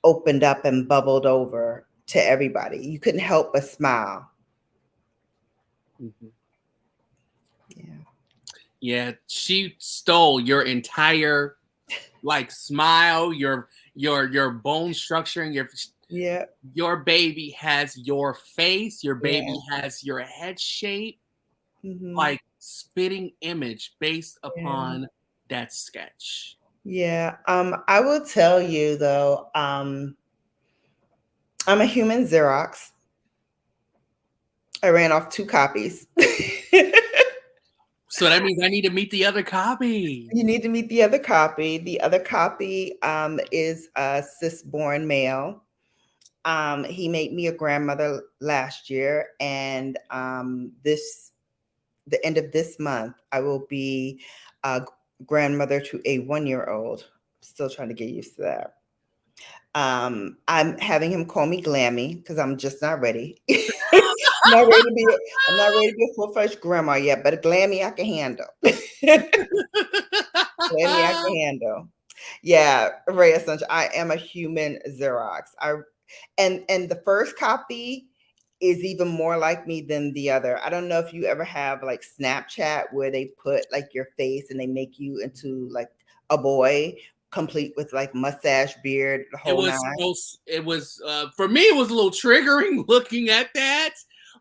opened up and bubbled over to everybody. You couldn't help but smile. Mhm. Yeah. Yeah, she stole your entire like smile, your bone structure, and Yeah. your baby has your face, your baby Yeah. has your head shape, Hmm. like spitting image based Yeah. upon that sketch. Yeah. I will tell you though, I'm a human Xerox. I ran off 2 copies. So that means I need to meet the other copy. You need to meet the other copy. The other copy is a cis-born male. He made me a grandmother last year, and the end of this month, I will be a grandmother to a 1-year-old. Still trying to get used to that. I'm having him call me Glammy because I'm just not ready. I'm not ready to be a full-fledged grandma yet, but a Glammy I can handle. Glammy I can handle. Yeah, Ray Essential. I am a human Xerox. And the first copy is even more like me than the other. I don't know if you ever have like Snapchat where they put like your face and they make you into like a boy, complete with like mustache, beard, the It whole was nine. it was for me it was a little triggering looking at that,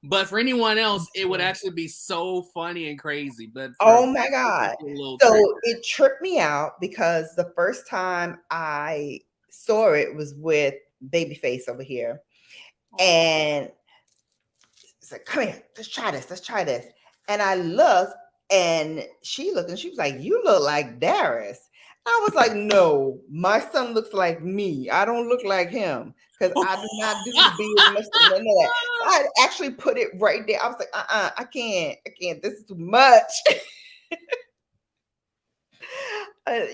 but for anyone else it would actually be so funny and crazy. But for Oh my me, it was God. a little trigger. So it tripped me out because the first time I saw it was with Babyface over here. And it's like, come here, let's try this, let's try this. And I looked and she looked and she was like, you look like Darius. I was like, no, my son looks like me. I don't look like him because I do not do the beard, mustache, none of that. So I actually put it right there. I was like, I can't. This is too much.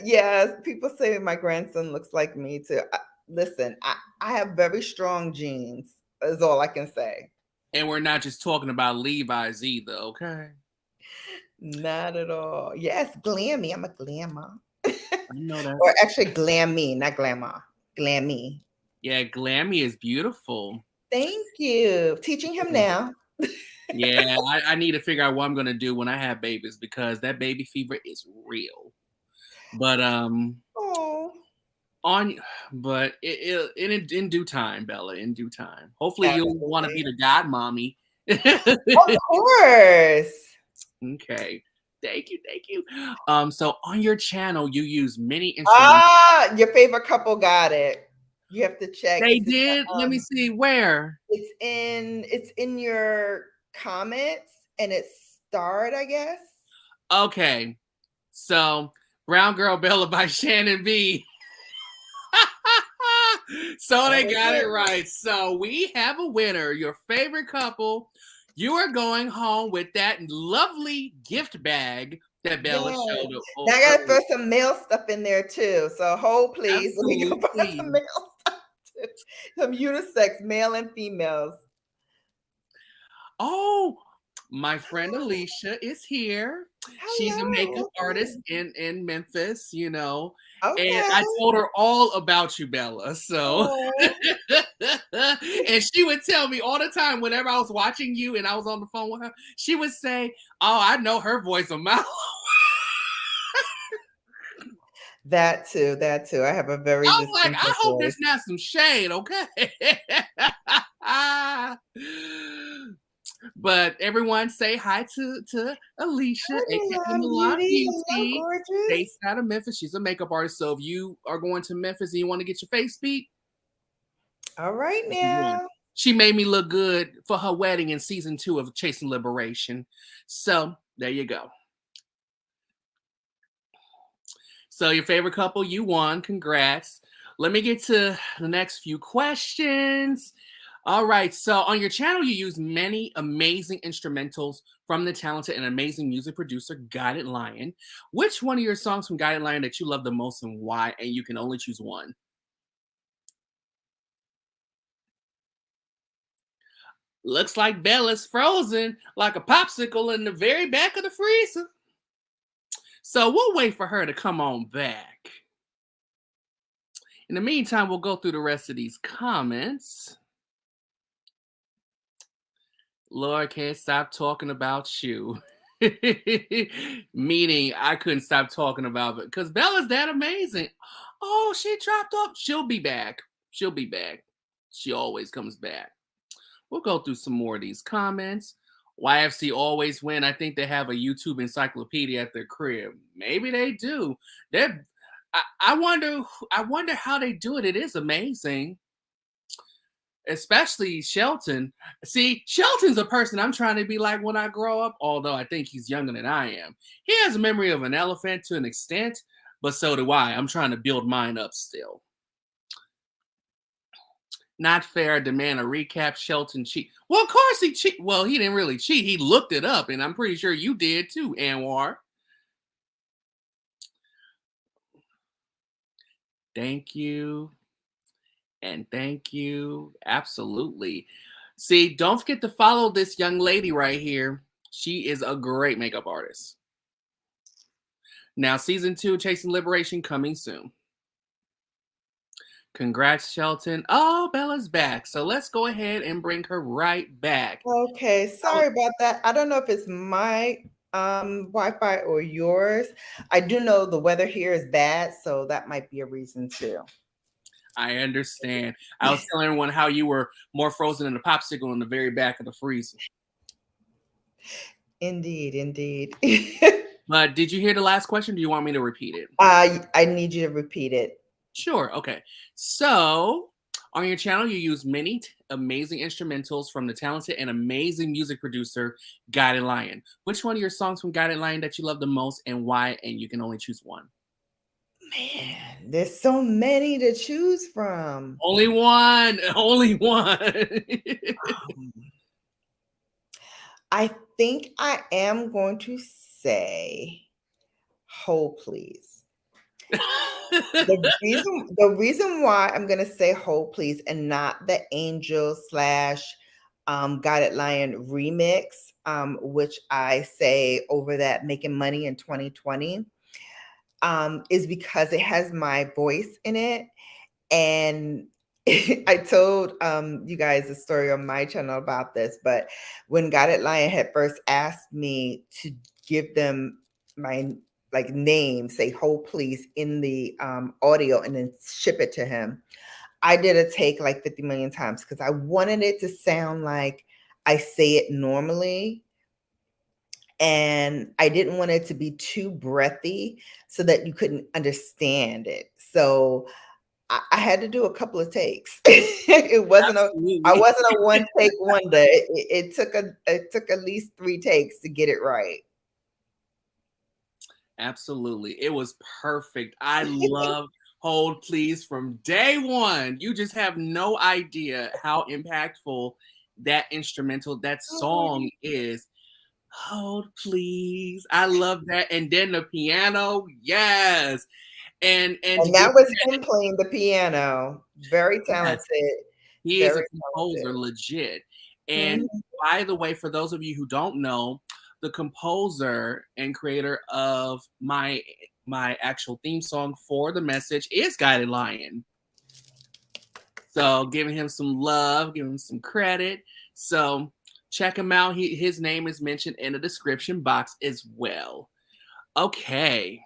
Yes, people say my grandson looks like me too. Listen, I have very strong genes. Is all I can say. And we're not just talking about Levi's either, okay? Not at all. Yes, glammy. I'm a glamour. I know that. Or actually, glammy, not glamour. Glammy. Yeah, glammy is beautiful. Thank you. Teaching him now. Yeah, I need to figure out what I'm gonna do when I have babies because that baby fever is real. But Oh, on but in due time, Bella, in due time. Hopefully you'll want to be absolutely. the godmommy. Of course. Okay. Thank you, thank you. So on your channel you use many instruments. Ah, your favorite couple got it. You have to check. They did? Let me see where. It's in your comments and it's starred, I guess. Okay. So Brown Girl Bella by Shannon B. So That they is got it it. right. So we have a winner. Your favorite couple. You are going home with that lovely gift bag that Bella Yes. showed Now I gotta earlier. throw some male stuff in there too. So hold please. Let me go Absolutely, buy some please. male stuff too. Some unisex, male and females. Oh, my friend Alicia is here. She's a makeup Hello. artist in Memphis, you know, and Okay. I told her all about you, Bella. So, Oh. and she would tell me all the time whenever I was watching you and I was on the phone with her, she would say, "Oh, I know her voice a mile." That too. That too. I have a very I'm like, I distinctive hope there's voice. not some shade, okay? But everyone say hi to Alicia, Hi, aka Milan Milan Beauty. Hello, Beauty, gorgeous. based out of Memphis. She's a makeup artist. So if you are going to Memphis and you want to get your face beat, All right that's the one. now. She made me look good for her wedding in season 2 of Chasing Liberation. So there you go. So your favorite couple, you won. Congrats. Let me get to the next few questions. All right. So on your channel, you use many amazing instrumentals from the talented and amazing music producer Guided Lion. Which one of your songs from Guided Lion that you love the most and why? And you can only choose one. Looks like Bella's frozen like a popsicle in the very back of the freezer. So we'll wait for her to come on back. In the meantime, we'll go through the rest of these comments. Lord, can't stop talking about you. Meaning, I couldn't stop talking about it because Bella's that amazing. Oh, she dropped off. She'll be back. She'll be back. She always comes back. We'll go through some more of these comments. YFC always win. I think they have a YouTube encyclopedia at their crib. Maybe they do. They're, I wonder. I wonder how they do it. It is amazing. Especially Shelton. See, Shelton's a person I'm trying to be like when I grow up, although I think he's younger than I am. He has a memory of an elephant to an extent, but so do I. I'm trying to build mine up still. Not fair, demand a recap. Shelton cheat. Well, of course he cheat. Well, he didn't really cheat. He looked it up, and I'm pretty sure you did too, Anwar. Thank you. And thank you. Absolutely. See, don't forget to follow this young lady right here. She is a great makeup artist. Now, season 2, Chasing Liberation, coming soon. Congrats, Shelton. Oh, Bella's back. So let's go ahead and bring her right back. Okay, sorry about that. I don't know if it's my Wi-Fi or yours. I do know the weather here is bad, so that might be a reason too. I understand. I was telling everyone how you were more frozen than a popsicle in the very back of the freezer. Indeed, indeed. But did you hear the last question? Do you want me to repeat it? I need you to repeat it. Sure. Okay. So on your channel, you use many amazing instrumentals from the talented and amazing music producer Guided Lion. Which one of your songs from Guided Lion that you love the most and why? And you can only choose one. Man, there's so many to choose from. Only one. Only one. Um, I think I am going to say Hold Please. The reason why I'm gonna say Hold Please and not the Angel slash Guided Lion remix, which I say over that Making Money in 2020, is because it has my voice in it. And I told you guys a story on my channel about this, but when Guided Lion had first asked me to give them my like name, say Hold Please in the audio and then ship it to him, I did a take like 50 million times because I wanted it to sound like I say it normally. And I didn't want it to be too breathy so that you couldn't understand it. So I had to do a couple of takes. I Absolutely. wasn't a one take wonder. It took at least 3 takes to get it right. Absolutely. It was perfect. I love Hold Please from day one. You just have no idea how impactful that instrumental, that song is. Hold Please. I love that. And then the piano, yes. And to And give that was him playing the piano. Very yes, talented, he is a very composer, talented. legit. And Mhm. by the way, for those of you who don't know, the composer and creator of my actual theme song for the message is Guided Lion. So giving him some love, giving him some credit. So check him out. His name is mentioned in the description box as well. Okay.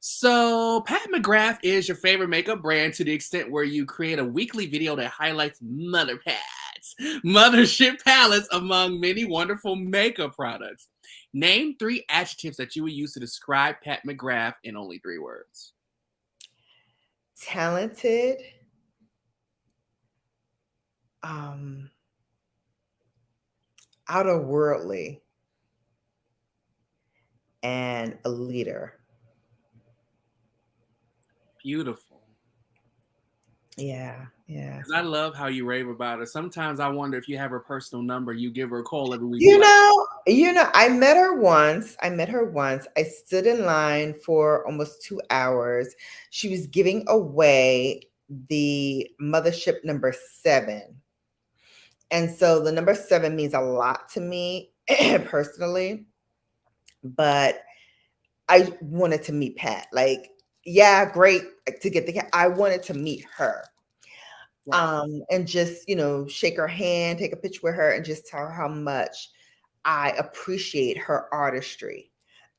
So, Pat McGrath is your favorite makeup brand to the extent where you create a weekly video that highlights Mother Pat's mothership palettes among many wonderful makeup products. Name 3 adjectives that you would use to describe Pat McGrath in only 3 words. Talented, um, outer worldly, and a leader. Beautiful. Yeah, yeah. Because I love how you rave about her. Sometimes I wonder if you have her personal number, you give her a call every week. Be like, I met her once. I met her once. I stood in line for almost 2 hours. She was giving away the mothership number 7. And so the number 7 means a lot to me personally, but I wanted to meet Pat. Like, yeah, great to get I wanted to meet her. right. And just, shake her hand, take a picture with her, and just tell her how much I appreciate her artistry.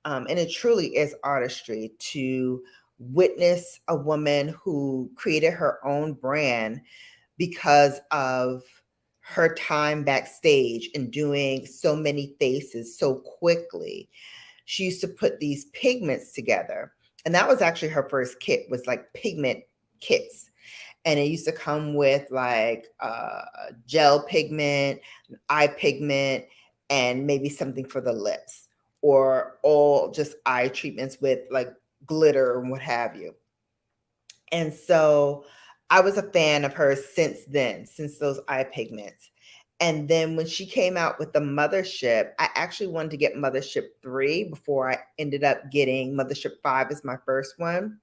And it truly is artistry to witness a woman who created her own brand because of her time backstage and doing so many faces so quickly. She used to put these pigments together. And that was actually her first kit, was like pigment kits. And it used to come with like gel pigment, eye pigment, and maybe something for the lips, or all just eye treatments with like glitter and what have you. And so I was a fan of hers since then, since those eye pigments. And then when she came out with the Mothership, I actually wanted to get Mothership 3 before I ended up getting Mothership 5 as my first one.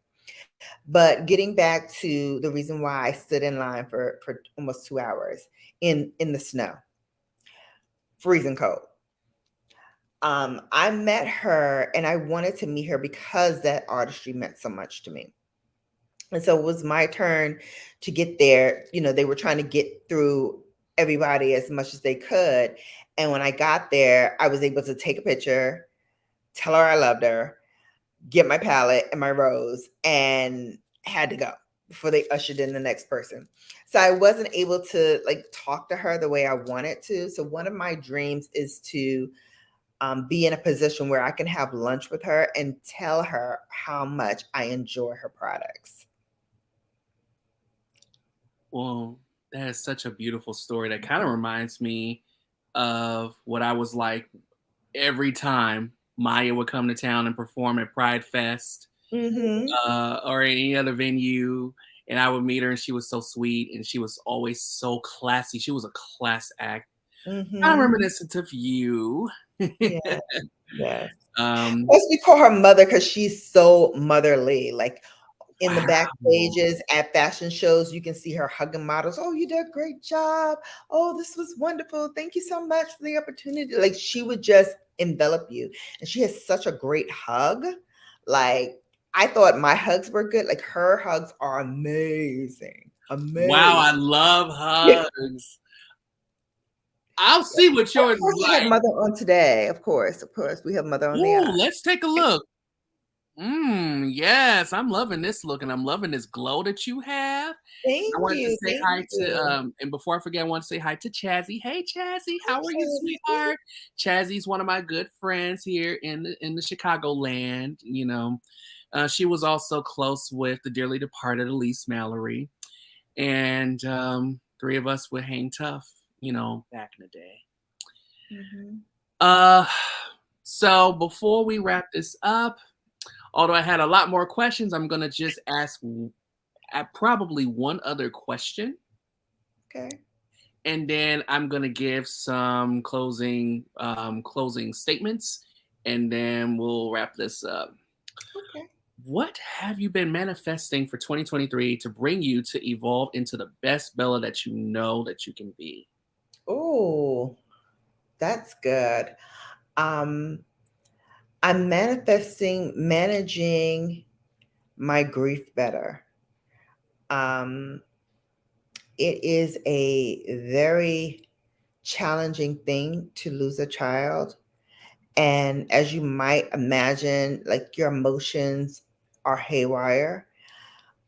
But getting back to the reason why I stood in line for almost 2 hours in the snow, freezing cold. I met her and I wanted to meet her because that artistry meant so much to me. And so it was my turn to get there. They were trying to get through everybody as much as they could. And when I got there, I was able to take a picture, tell her I loved her, get my palette and my rose, and had to go before they ushered in the next person. So I wasn't able to like talk to her the way I wanted to. So one of my dreams is to be in a position where I can have lunch with her and tell her how much I enjoy her products. Well, that is such a beautiful story. That kind of reminds me of what I was like every time Maya would come to town and perform at Pride Fest. or any other venue, and I would meet her, and she was so sweet, and she was always so classy. She was a class act. I'm reminiscent of you. Yes, yes. um, Plus, we call her mother because she's so motherly. Like in the wow. backstages at fashion shows, you can see her hugging models. Oh, you did a great job. Oh, this was wonderful. Thank you so much for the opportunity. Like she would just envelop you. And she has such a great hug. Like I thought my hugs were good. Like her hugs are amazing. Wow, Amazing. I love Yeah. hugs. I'll see what Of yours course, is we have like. mother on today. Of course, we have mother on the Ooh, eye. let's take a look. Yes, I'm loving this look, and I'm loving this glow that you have. I Thank wanted to you. say Thank hi to, you. and before I forget, I want to say hi to Chazzy. Hey, Chazzy, how are you, Okay. sweetheart? Chazzy's one of my good friends here in the Chicagoland. You know, she was also close with the dearly departed Elise Mallory, and three of us would hang tough. You know, back in the day. Mhm. Uh, so before we wrap this up, although I had a lot more questions, I'm gonna just ask probably one other question, Okay. and then I'm gonna give some closing statements, and then we'll wrap this up. Okay. What have you been manifesting for 2023 to bring you to evolve into the best Bella that you know that you can be? Oh, that's good. Um, I'm manifesting managing my grief better. Um, it is a very challenging thing to lose a child. And as you might imagine, like your emotions are haywire.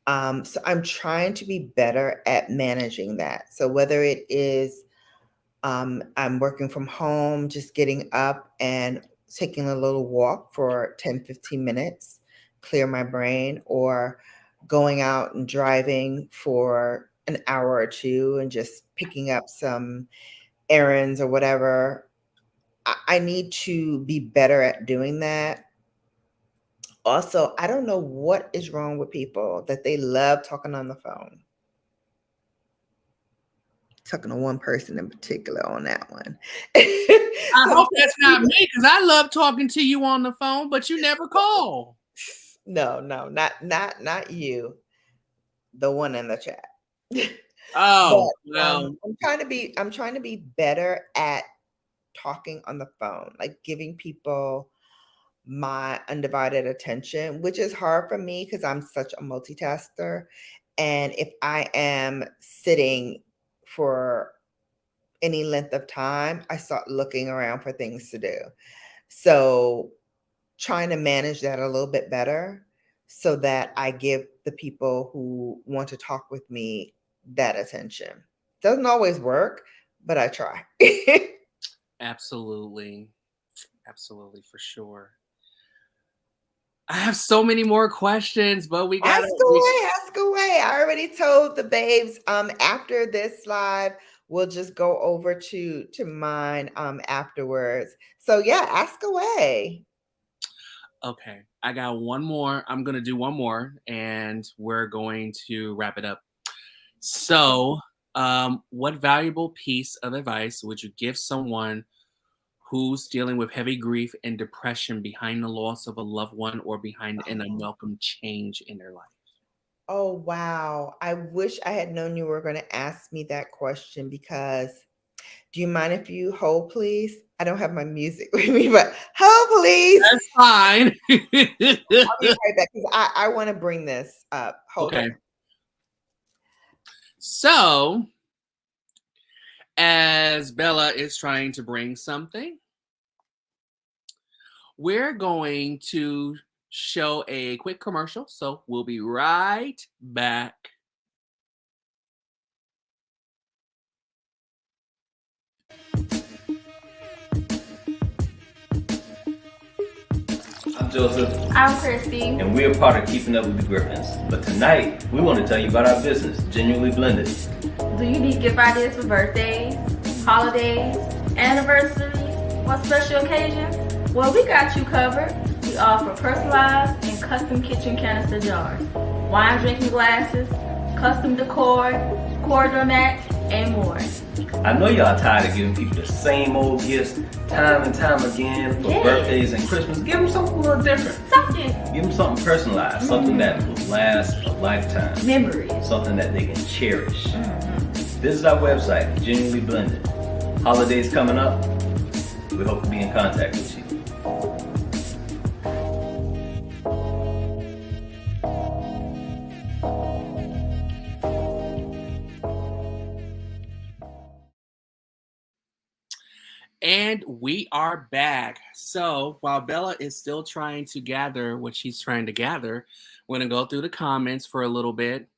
So I'm trying to be better at managing that. So whether it is I'm working from home, just getting up and taking a little walk for 10, 15 minutes, clear my brain, or going out and driving for an hour or two and just picking up some errands or whatever. I need to be better at doing that. Also, I don't know what is wrong with people that they love talking on the phone. Talking to one person in particular on that one. I Some hope that's not me, because I love talking to you on the phone, but you never call. no, no, not you, the one in the chat. Oh, But well, I'm trying to be better at talking on the phone, like giving people my undivided attention, which is hard for me because I'm such a multitasker. And if I am sitting for any length of time, I start looking around for things to do. So trying to manage that a little bit better so that I give the people who want to talk with me that attention. Doesn't always work, but I try. absolutely. Absolutely, for sure. I have so many more questions, but we gotta. Ask away, ask away. I already told the babes after this live we'll just go over to mine afterwards. So yeah, ask away. Okay, I got one more. I'm gonna do one more, and we're going to wrap it up. So, what valuable piece of advice would you give someone who's dealing with heavy grief and depression behind the loss of a loved one or behind an Oh, unwelcome change in their life? oh, wow. I wish I had known you were going to ask me that question because do you mind if you hold, please? I don't have my music with me, but hold, please. That's fine. I'll be right back because I want to bring this up. Hold Okay, on. so as Bella is trying to bring something, we're going to show a quick commercial. So we'll be right back. I'm Joseph. I'm Christy. And we're part of Keeping Up with the Griffins. But tonight, we want to tell you about our business, Genuinely Blended. Do you need gift ideas for birthdays, holidays, anniversaries, or special occasions? Well, we got you covered. We offer personalized and custom kitchen canister jars, wine drinking glasses, custom decor, corridor mats, and more. I know y'all tired of giving people the same old gifts time and time again for birthdays and Christmas. Give them something a little different. Give them something personalized, something that will last a lifetime. Memories. Something that they can cherish. Visit our website, Genuinely Blended. Holidays coming up. We hope to be in contact with you. And we are back. So while Bella is still trying to gather what she's trying to gather, we're going to go through the comments for a little bit.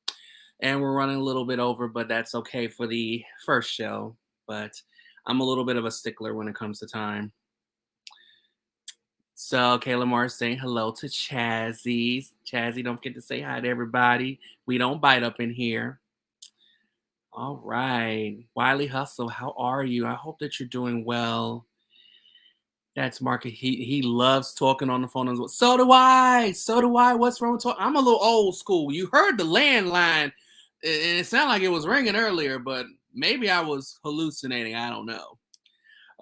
And we're running a little bit over, but that's okay for the first show. But I'm a little bit of a stickler when it comes to time. So Kayla Moore is saying hello to Chazzy. Chazzy, don't forget to say hi to everybody. We don't bite up in here. All right. Wiley Hustle, how are you? I hope that you're doing well. That's Mark. He loves talking on the phone as well. So do I. So do I. What's wrong with talking? I'm a little old school. You heard the landline. It sounded like it was ringing earlier, but maybe I was hallucinating. I don't know.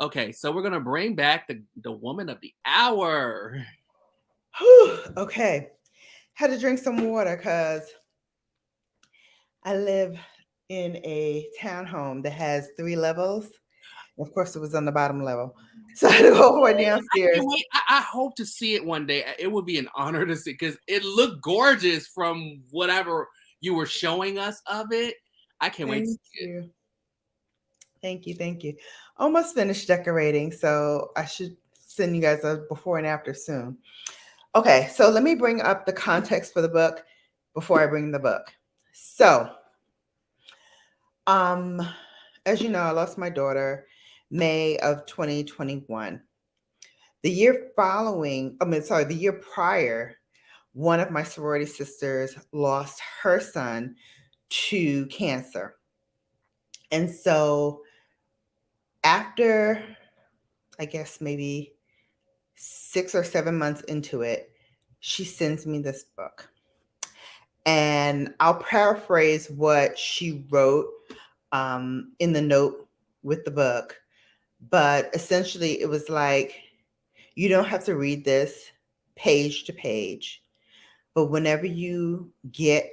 Okay, so we're going to bring back the woman of the hour. Whew, okay. Had to drink some water because I live in a townhome that has 3 levels. Of course, it was on the bottom level. So I had to go all the way downstairs. I hope to see it one day. It would be an honor to see because it looked gorgeous from whatever you were showing us of it. I can't wait to see it. Thank you. Thank you. Almost finished decorating, so I should send you guys a before and after soon. Okay, so let me bring up the context for the book before I bring the book. So, as you know, I lost my daughter May of 2021. The year prior, one of my sorority sisters lost her son to cancer. And so after, I guess, maybe 6 or 7 months into it, she sends me this book. And I'll paraphrase what she wrote in the note with the book. But essentially, it was like, you don't have to read this page to page. But whenever you get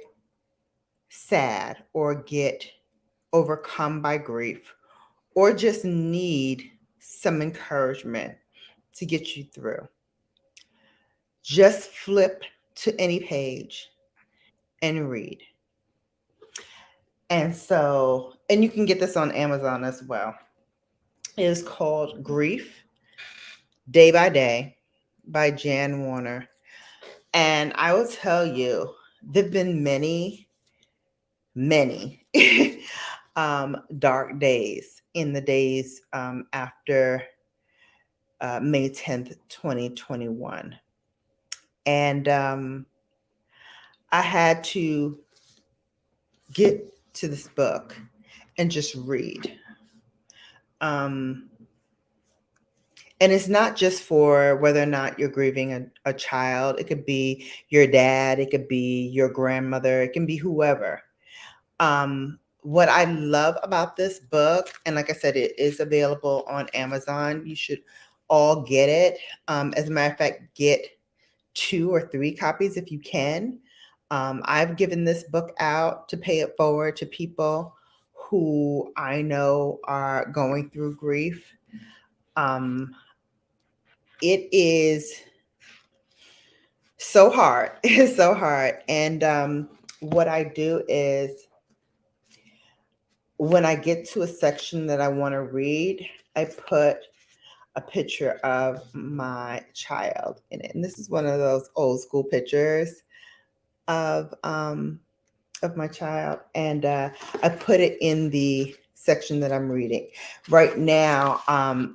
sad or get overcome by grief or just need some encouragement to get you through, just flip to any page and read. And so, and you can get this on Amazon as well. It is called Grief Day by Day by Jan Warner. And I will tell you, there have been many dark days in the days after May 10th, 2021. And I had to get to this book and just read. And it's not just for whether or not you're grieving a child. It could be your dad. It could be your grandmother. It can be whoever. What I love about this book, and like I said, it is available on Amazon. You should all get it. As a matter of fact, get 2 or 3 copies if you can. I've given this book out to pay it forward to people who I know are going through grief. It is so hard. It's so hard. And what I do is when I get to a section that I want to read, I put a picture of my child in it. And this is one of those old school pictures of my child. And I put it in the section that I'm reading. Right now,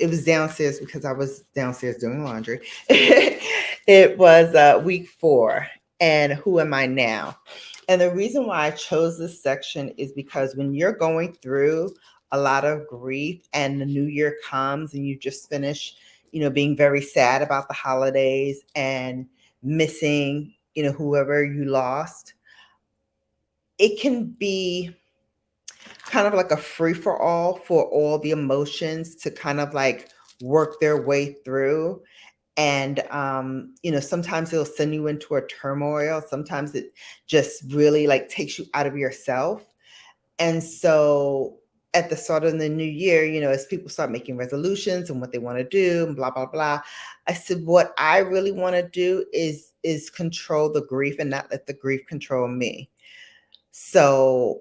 it was downstairs because I was downstairs doing laundry. It was week 4. And who am I now? And the reason why I chose this section is because when you're going through a lot of grief and the new year comes and you just finish being very sad about the holidays and missing, whoever you lost. It can be kind of like a free for all for all the emotions to kind of like work their way through. And, sometimes it'll send you into a turmoil. Sometimes it just really like takes you out of yourself. And so at the start of the new year, as people start making resolutions and what they want to do and blah, blah, blah, I said, what I really want to do is control the grief and not let the grief control me. So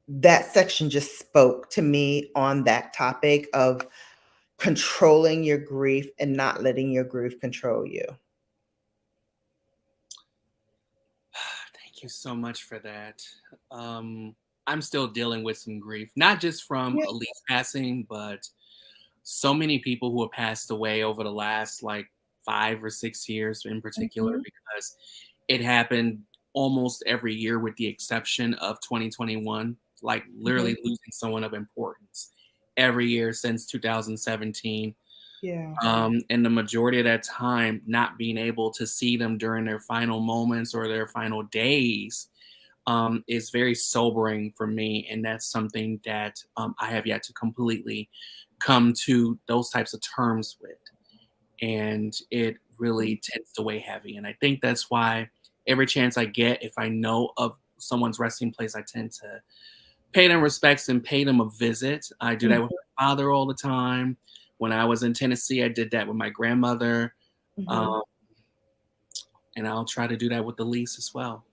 that section just spoke to me on that topic of controlling your grief and not letting your grief control you. Thank you so much for that. I'm still dealing with some grief, not just from Elise passing, but so many people who have passed away over the last like 5 or 6 years in particular, because it happened almost every year with the exception of 2021, like literally losing someone of importance every year since 2017. Yeah. And the majority of that time, not being able to see them during their final moments or their final days is very sobering for me. And that's something that I have yet to completely come to those types of terms with. And it really tends to weigh heavy. And I think that's why every chance I get, if I know of someone's resting place, I tend to pay them respects and pay them a visit. I do that with my father all the time. When I was in Tennessee, I did that with my grandmother. And I'll try to do that with Elise as well.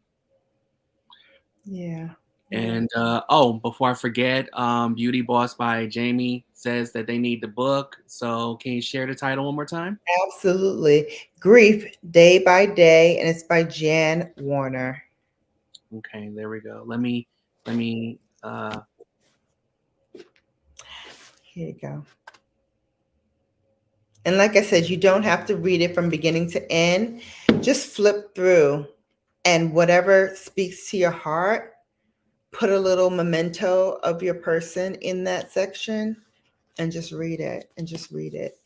Yeah. And before I forget, Beauty Boss by Jamie says that they need the book. So can you share the title one more time? Absolutely. Grief Day by Day, and it's by Jan Warner. Okay, there we go. Let me Here you go. And like I said, you don't have to read it from beginning to end. Just flip through, and whatever speaks to your heart, put a little memento of your person in that section and just read it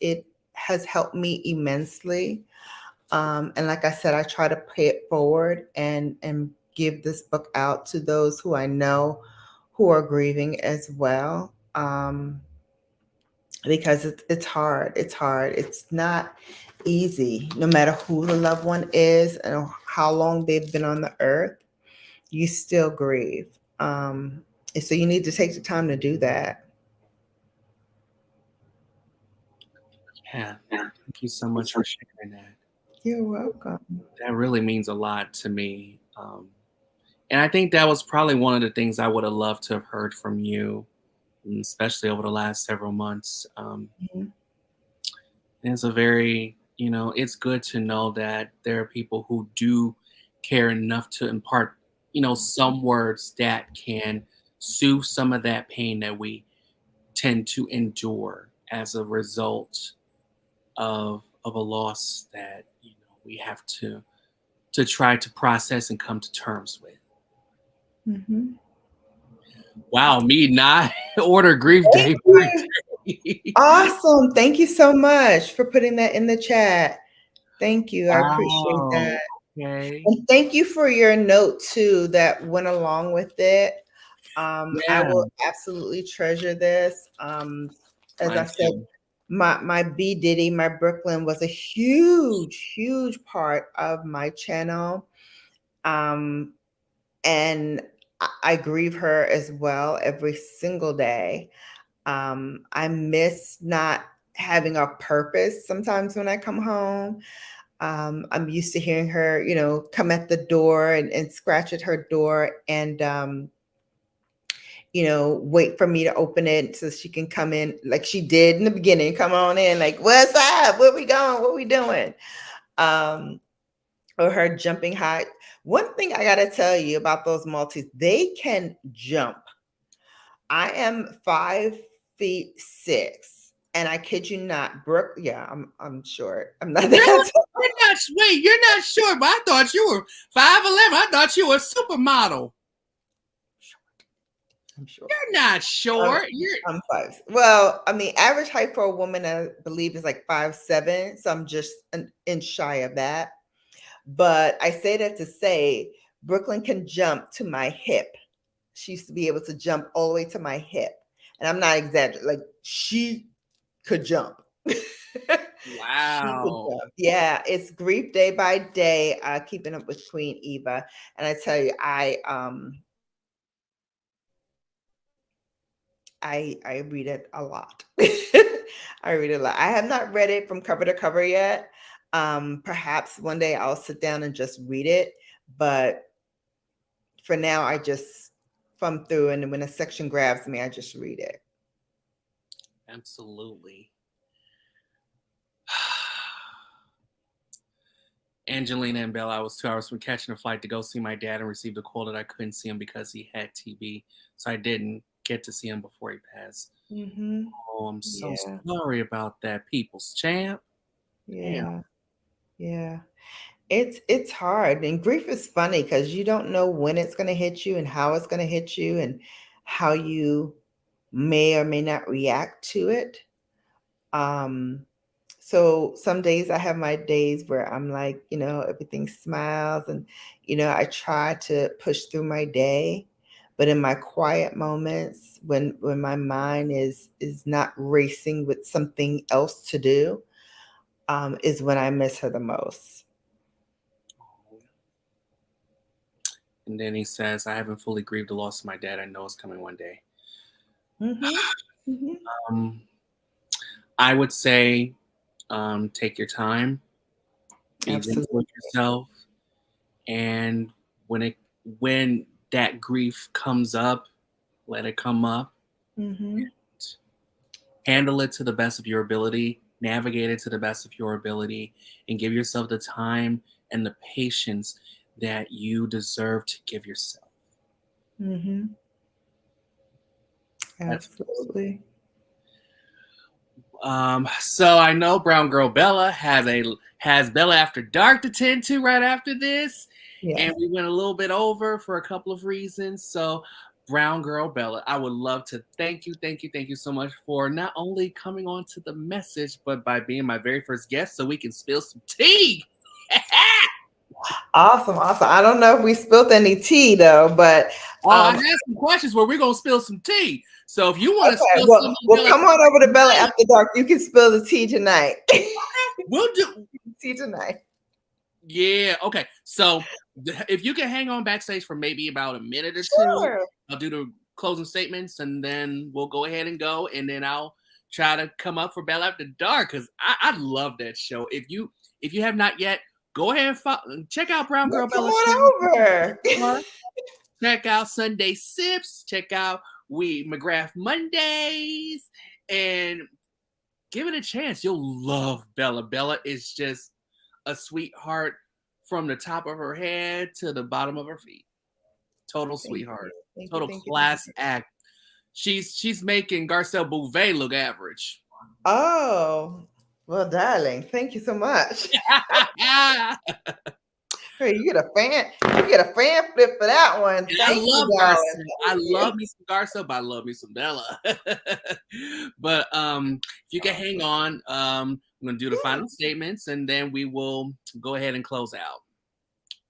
It has helped me immensely. And like I said, I try to pay it forward and give this book out to those who I know who are grieving as well. Because it's hard. It's not easy, no matter who the loved one is and how long they've been on the earth, you still grieve. And so you need to take the time to do that. Yeah, thank you so much for sharing that. You're welcome. That really means a lot to me. And I think that was probably one of the things I would have loved to have heard from you, especially over the last several months. It's a very, it's good to know that there are people who do care enough to impart, some words that can soothe some of that pain that we tend to endure as a result of a loss that, we have to try to process and come to terms with. Wow, me not order grief day by day. Awesome. Thank you so much for putting that in the chat. Thank you. I appreciate that. Okay. And thank you for your note too that went along with it. I will absolutely treasure this. As I said, my B Diddy, my Brooklyn was a huge part of my channel. And I grieve her as well every single day. I miss not having a purpose sometimes when I come home. I'm used to hearing her, come at the door and scratch at her door and, wait for me to open it so she can come in like she did in the beginning. Come on in, like, what's up? Where we going? What we doing? Or her jumping high. One thing I got to tell you about those Maltese, they can jump. I am 5'6", and I kid you not, Brooke. Yeah, I'm short. I'm not that tall. You're not short, but I thought you were 5'11". I thought you were a supermodel. I'm sure. You're not short. You're I'm 5. Well, I mean, average height for a woman, I believe, is like 5'7". So I'm just an inch shy of that. But I say that to say Brooklyn can jump to my hip. She used to be able to jump all the way to my hip. And I'm not exaggerating. Like, she could jump. She could wow. jump. Yeah, it's grief day by day, keeping up with Queen Eva. And I tell you, I read it a lot. I read it a lot. I have not read it from cover to cover yet. Perhaps one day I'll sit down and just read it. But for now, I just thumb through, and when a section grabs me, I just read it. Absolutely. Angelina and Bella, I was 2 hours from catching a flight to go see my dad and received a call that I couldn't see him because he had TB. So I didn't get to see him before he passed. Mm-hmm. Oh, I'm so Yeah. sorry about that, people's champ. Yeah. Yeah. It's hard. And grief is funny because you don't know when it's going to hit you and how it's going to hit you and how you may or may not react to it. So some days I have my days where I'm like, everything smiles and, I try to push through my day. But in my quiet moments, when my mind is not racing with something else to do, is when I miss her the most. And then he says, I haven't fully grieved the loss of my dad. I know it's coming one day. Mm-hmm. Mm-hmm. I would say take your time, be gentle Absolutely. with yourself, and when that grief comes up, let it come up. Mm-hmm. Handle it to the best of your ability, navigate it to the best of your ability, and give yourself the time and the patience that you deserve to give yourself. Mm-hmm. Absolutely. So I know Brown Girl Bella has Bella After Dark to tend to right after this. Yes. And we went a little bit over for a couple of reasons. So Brown Girl Bella, I would love to thank you so much for not only coming on to the message, but by being my very first guest so we can spill some tea. Awesome. I don't know if we spilled any tea though, but I have some questions where we're gonna spill some tea. So if you want to spill some, well, come on over to Bella After Dark. You can spill the tea tonight. We'll do tea tonight. Yeah. Okay. So if you can hang on backstage for maybe about a minute or Sure. two, I'll do the closing statements, and then we'll go ahead and go, and then I'll try to come up for Bella After Dark because I love that show. If you have not yet, go ahead and check out Brown Girl Bella. Come on over. Check out Sunday Sips. Check out McGrath Mondays, and give it a chance. You'll love Bella. Bella is just a sweetheart from the top of her head to the bottom of her feet. Total sweetheart. Total class act. She's making Garcelle Bouvet look average. Oh, well, darling, thank you so much. Hey, you get a fan flip for that one. I love Garcelle. I love me some Garcelle, but I love me some Bella. But if you can hang on, I'm gonna do the final statements, and then we will go ahead and close out.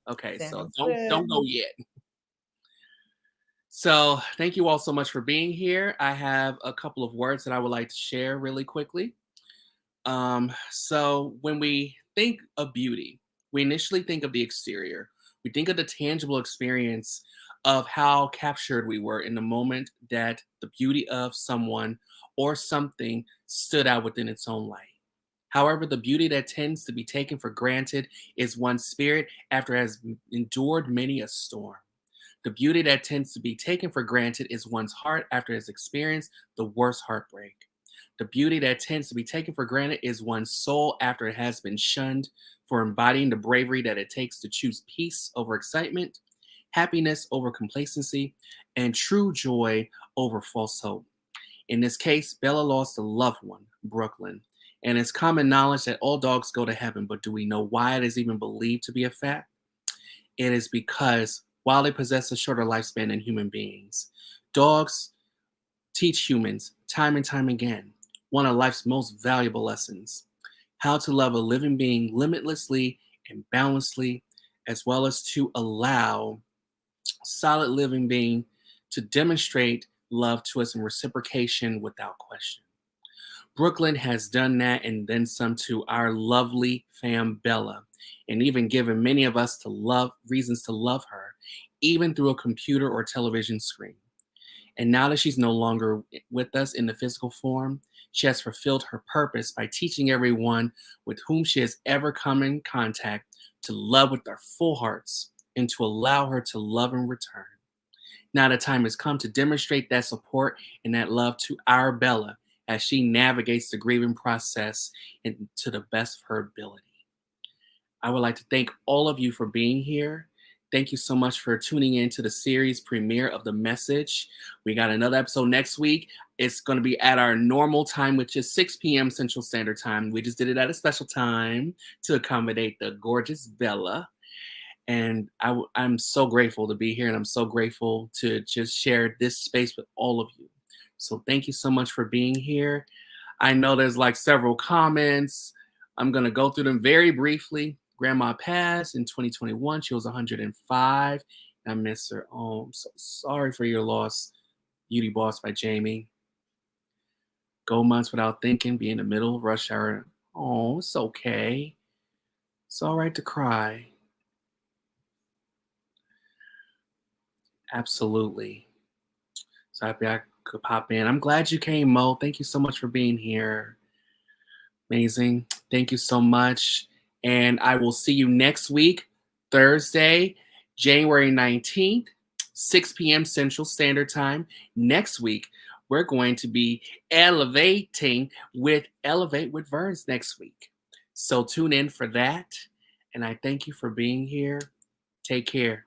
Okay, so don't go yet. So thank you all so much for being here. I have a couple of words that I would like to share really quickly. So when we think of beauty, we initially think of the exterior. We think of the tangible experience of how captured we were in the moment that the beauty of someone or something stood out within its own light. However, the beauty that tends to be taken for granted is one's spirit after it has endured many a storm. The beauty that tends to be taken for granted is one's heart after it has experienced the worst heartbreak. The beauty that tends to be taken for granted is one's soul after it has been shunned for embodying the bravery that it takes to choose peace over excitement, happiness over complacency, and true joy over false hope. In this case, Bella lost a loved one, Brooklyn, and it's common knowledge that all dogs go to heaven, but do we know why it is even believed to be a fact? It is because while they possess a shorter lifespan than human beings, Dogs teach humans time and time again one of life's most valuable lessons: how to love a living being limitlessly and boundlessly, as well as to allow a solid living being to demonstrate love to us in reciprocation without question. Brooklyn has done that and then some to our lovely fam Bella, and even given many of us reasons to love her, even through a computer or television screen. And now that she's no longer with us in the physical form, she has fulfilled her purpose by teaching everyone with whom she has ever come in contact to love with their full hearts and to allow her to love in return. Now the time has come to demonstrate that support and that love to our Bella as she navigates the grieving process and to the best of her ability. I would like to thank all of you for being here. Thank you so much for tuning in to the series premiere of The Message. We got another episode next week. It's going to be at our normal time, which is 6 p.m. Central Standard Time. We just did it at a special time to accommodate the gorgeous Bella. And I'm so grateful to be here, and I'm so grateful to just share this space with all of you. So thank you so much for being here. I know there's like several comments. I'm going to go through them very briefly. Grandma passed in 2021. She was 105. I miss her. Oh, I'm so sorry for your loss. Beauty Boss by Jamie. Go months without thinking. Be in the middle of rush hour. Oh, it's okay. It's all right to cry. Absolutely. So happy I could pop in. I'm glad you came, Mo. Thank you so much for being here. Amazing. Thank you so much. And I will see you next week, Thursday, January 19th, 6 p.m. Central Standard Time. Next week, we're going to be Elevate with Verns next week. So tune in for that. And I thank you for being here. Take care.